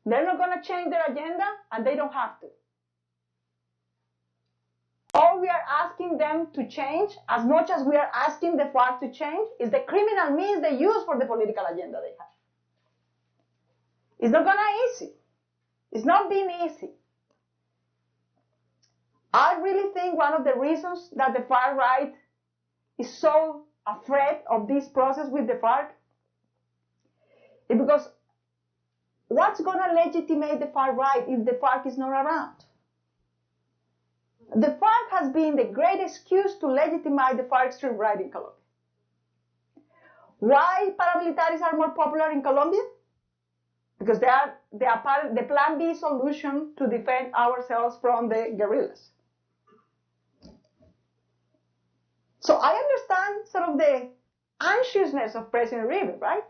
They're not going to change their agenda, and they don't have to. All we are asking them to change, as much as we are asking the FARC to change, is the criminal means they use for the political agenda they have. It's not going to be easy. It's not been easy. I really think one of the reasons that the far right is so afraid of this process with the FARC is because what's going to legitimate the far right if the FARC is not around? The FARC has been the great excuse to legitimize the far extreme right in Colombia. Why paramilitaries are more popular in Colombia? Because they are the plan B solution to defend ourselves from the guerrillas. So I understand sort of the anxiousness of President Uribe, right?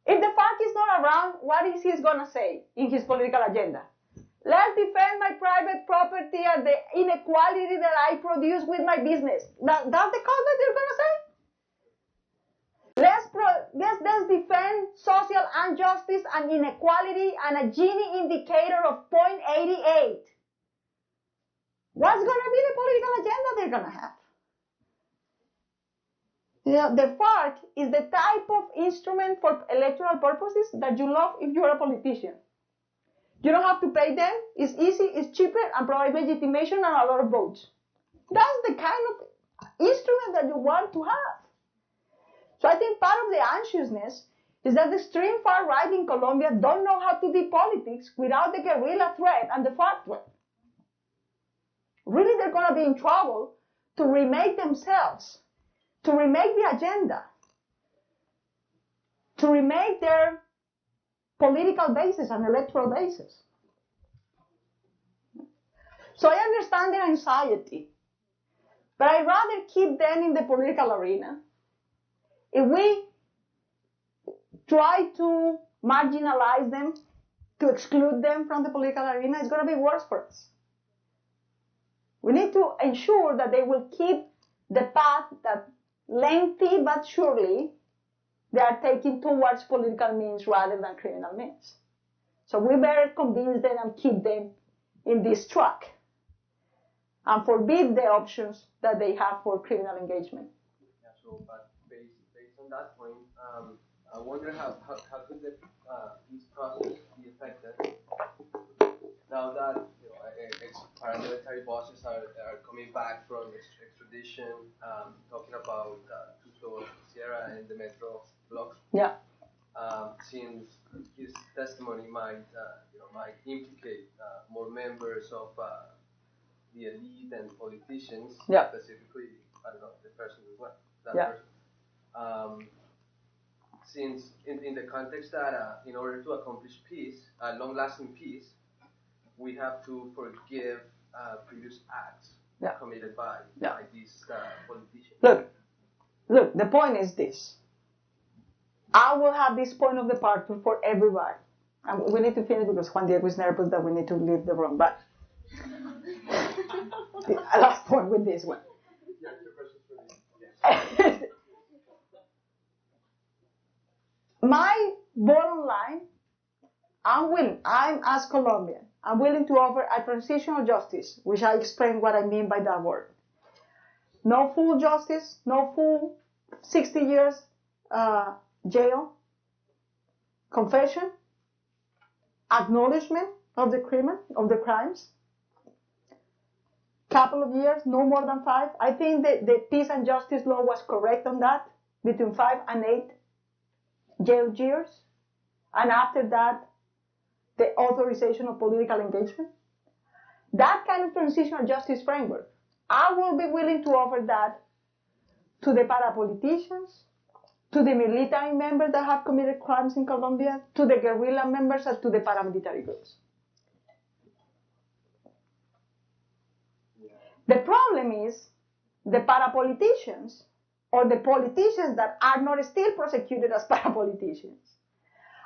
If the FARC is not around, what is he going to say in his political agenda? Let's defend my private property and the inequality that I produce with my business. That's the call that they're going to say? Let's defend social injustice and inequality and a Gini indicator of 0.88. What's going to be the political agenda they're going to have? You know, the FARC is the type of instrument for electoral purposes that you love if you're a politician. You don't have to pay them. It's easy, it's cheaper, and provides legitimation and a lot of votes. That's the kind of instrument that you want to have. So I think part of the anxiousness is that the extreme far right in Colombia don't know how to do politics without the guerrilla threat and the FARC threat. Really, they're going to be in trouble to remake themselves, to remake the agenda, to remake their political basis and electoral basis. So I understand their anxiety, but I'd rather keep them in the political arena. If we try to marginalize them, to exclude them from the political arena, it's going to be worse for us. We need to ensure that they will keep the path that lengthy but surely they are taking towards political means rather than criminal means. So we better convince them and keep them in this track and forbid the options that they have for criminal engagement. Yeah, so, but based on that point, I wonder how could this process be affected now that paramilitary bosses are coming back from extradition, talking about Tuso Sierra and the Metro blocks. Yeah. Since his testimony might implicate more members of the elite and politicians, specifically, I don't know, the person who went, that person. Since in the context that in order to accomplish peace, long-lasting peace, we have to forgive previous acts committed by these politicians. Look, the point is this. I will have this point of departure for everybody. And we need to finish because Juan Diego is nervous that we need to leave the room. But the last point with this one. My bottom line, I'm as Colombian, I'm willing to offer a transitional justice, which I explain what I mean by that word. No full justice, no full 60 years jail, confession, acknowledgement of the crimes, couple of years, no more than 5. I think that the peace and justice law was correct on that, between 5 and 8 jail years, and after that, the authorization of political engagement. That kind of transitional justice framework, I will be willing to offer that to the parapoliticians, to the military members that have committed crimes in Colombia, to the guerrilla members, and to the paramilitary groups. The problem is the parapoliticians or the politicians that are not still prosecuted as parapoliticians.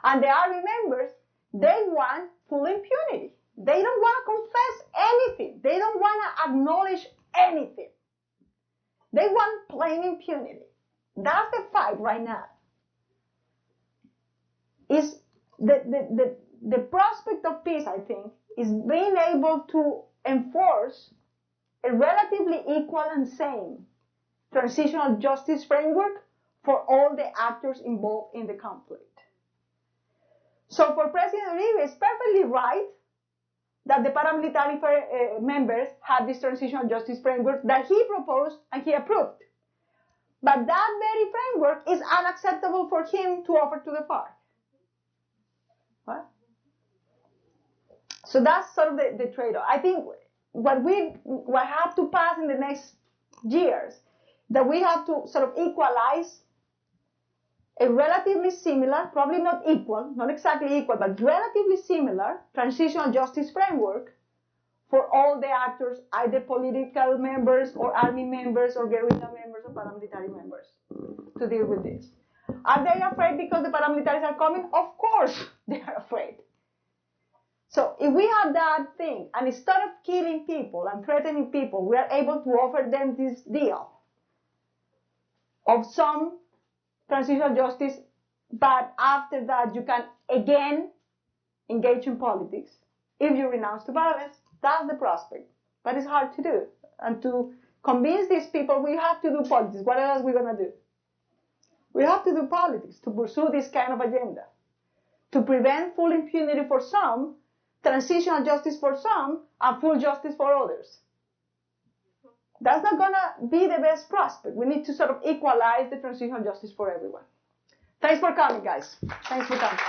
And the army members, they want full impunity. They don't want to confess anything. They don't want to acknowledge anything. They want plain impunity. That's the fight right now. Is the prospect of peace, I think, is being able to enforce a relatively equal and same transitional justice framework for all the actors involved in the conflict. So for President Uribe, it's perfectly right that the paramilitary members had this transitional justice framework that he proposed and he approved. But that very framework is unacceptable for him to offer to the FARC. What? So that's sort of the trade-off. I think what have to pass in the next years, that we have to sort of equalize a relatively similar, probably not equal, not exactly equal, but relatively similar transitional justice framework for all the actors, either political members or army members or guerrilla members or paramilitary members, to deal with this. Are they afraid because the paramilitaries are coming? Of course they are afraid. So if we have that thing, and instead of killing people and threatening people, we are able to offer them this deal of some transitional justice, but after that you can again engage in politics if you renounce to violence. That's the prospect. But it's hard to do. And to convince these people, we have to do politics. What else are we going to do? We have to do politics to pursue this kind of agenda, to prevent full impunity for some, transitional justice for some, and full justice for others. That's not going to be the best prospect. We need to sort of equalize the transitional justice for everyone. Thanks for coming, guys. Thanks for coming.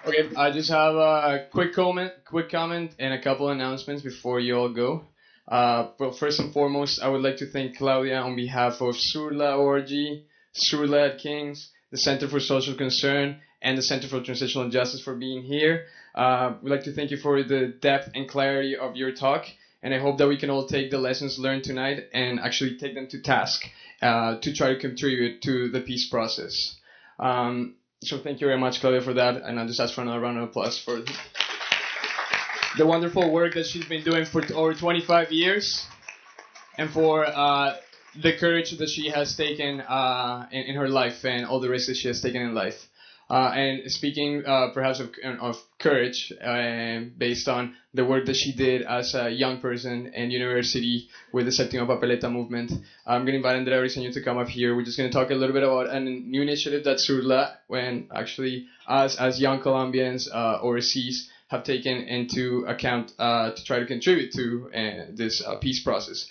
Okay, I just have a quick comment, and a couple announcements before you all go. Well, first and foremost, I would like to thank Claudia on behalf of SURLA ORG, SURLA at King's, the Center for Social Concern, and the Center for Transitional Justice for being here. We'd like to thank you for the depth and clarity of your talk, and I hope that we can all take the lessons learned tonight and actually take them to task to try to contribute to the peace process. So thank you very much, Claudia, for that, and I'll just ask for another round of applause for the wonderful work that she's been doing for over 25 years, and for the courage that she has taken in her life and all the risks that she has taken in life. And speaking perhaps of courage, based on the work that she did as a young person in university with the Séptima Papeleta movement, I'm going to invite Andrea Briceño to come up here. We're just going to talk a little bit about a new initiative that SURLA, when actually as young Colombians overseas, have taken into account to try to contribute to this peace process.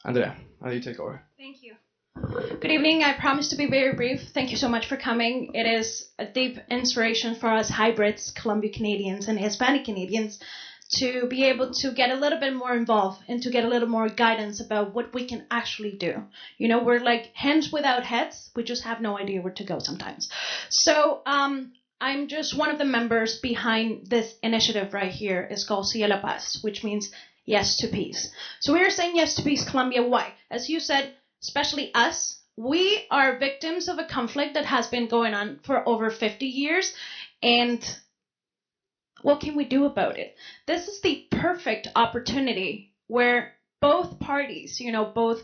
Andrea, how do you take over? Thank you. Good evening. I promise to be very brief. Thank you so much for coming. It is a deep inspiration for us hybrids, Colombian Canadians and Hispanic Canadians, to be able to get a little bit more involved and to get a little more guidance about what we can actually do. You know, we're like hens without heads. We just have no idea where to go sometimes. So I'm just one of the members behind this initiative right here. It's called Sí a la Paz, which means yes to peace. So we are saying yes to peace, Colombia. Why? As you said, especially us, we are victims of a conflict that has been going on for over 50 years. And what can we do about it? This is the perfect opportunity where both parties, you know, both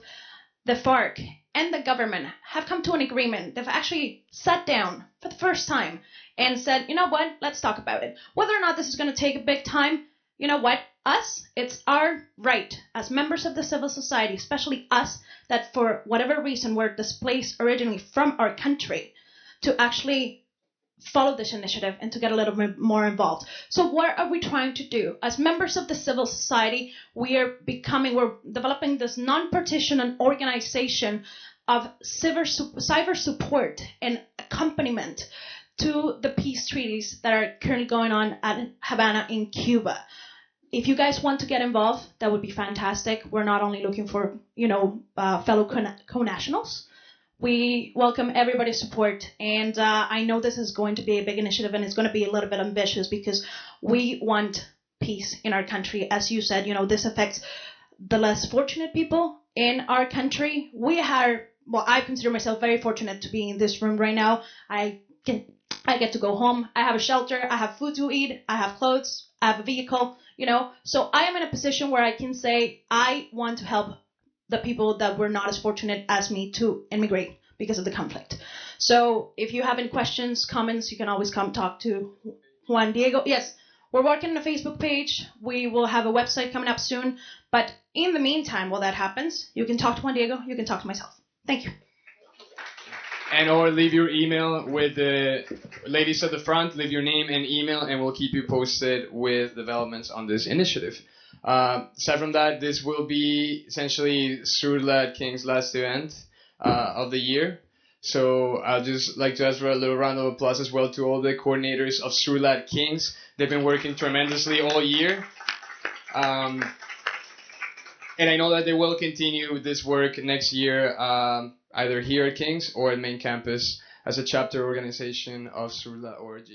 the FARC and the government have come to an agreement. They've actually sat down for the first time and said, you know what, let's talk about it. Whether or not this is going to take a big time, you know what, it's our right as members of the civil society, especially us, that for whatever reason were displaced originally from our country, to actually follow this initiative and to get a little bit more involved. So what are we trying to do? As members of the civil society, we're developing this non-partisan organization of cyber support and accompaniment to the peace treaties that are currently going on at Havana in Cuba. If you guys want to get involved, that would be fantastic. We're not only looking for, fellow co-nationals. We welcome everybody's support, and I know this is going to be a big initiative, and it's going to be a little bit ambitious because we want peace in our country. As you said, this affects the less fortunate people in our country. I consider myself very fortunate to be in this room right now. I get to go home. I have a shelter. I have food to eat. I have clothes. I have a vehicle, So I am in a position where I can say I want to help the people that were not as fortunate as me to immigrate because of the conflict. So if you have any questions, comments, you can always come talk to Juan Diego. Yes, we're working on a Facebook page. We will have a website coming up soon. But in the meantime, while that happens, you can talk to Juan Diego. You can talk to myself. Thank you. And or leave your email with the ladies at the front. Leave your name and email, and we'll keep you posted with developments on this initiative. Aside from that, this will be essentially SURLA at King's last event of the year. So I'd just like to ask for a little round of applause as well to all the coordinators of SURLA at King's. They've been working tremendously all year. And I know that they will continue this work next year, either here at King's or at main campus as a chapter organization of SURLA ORG.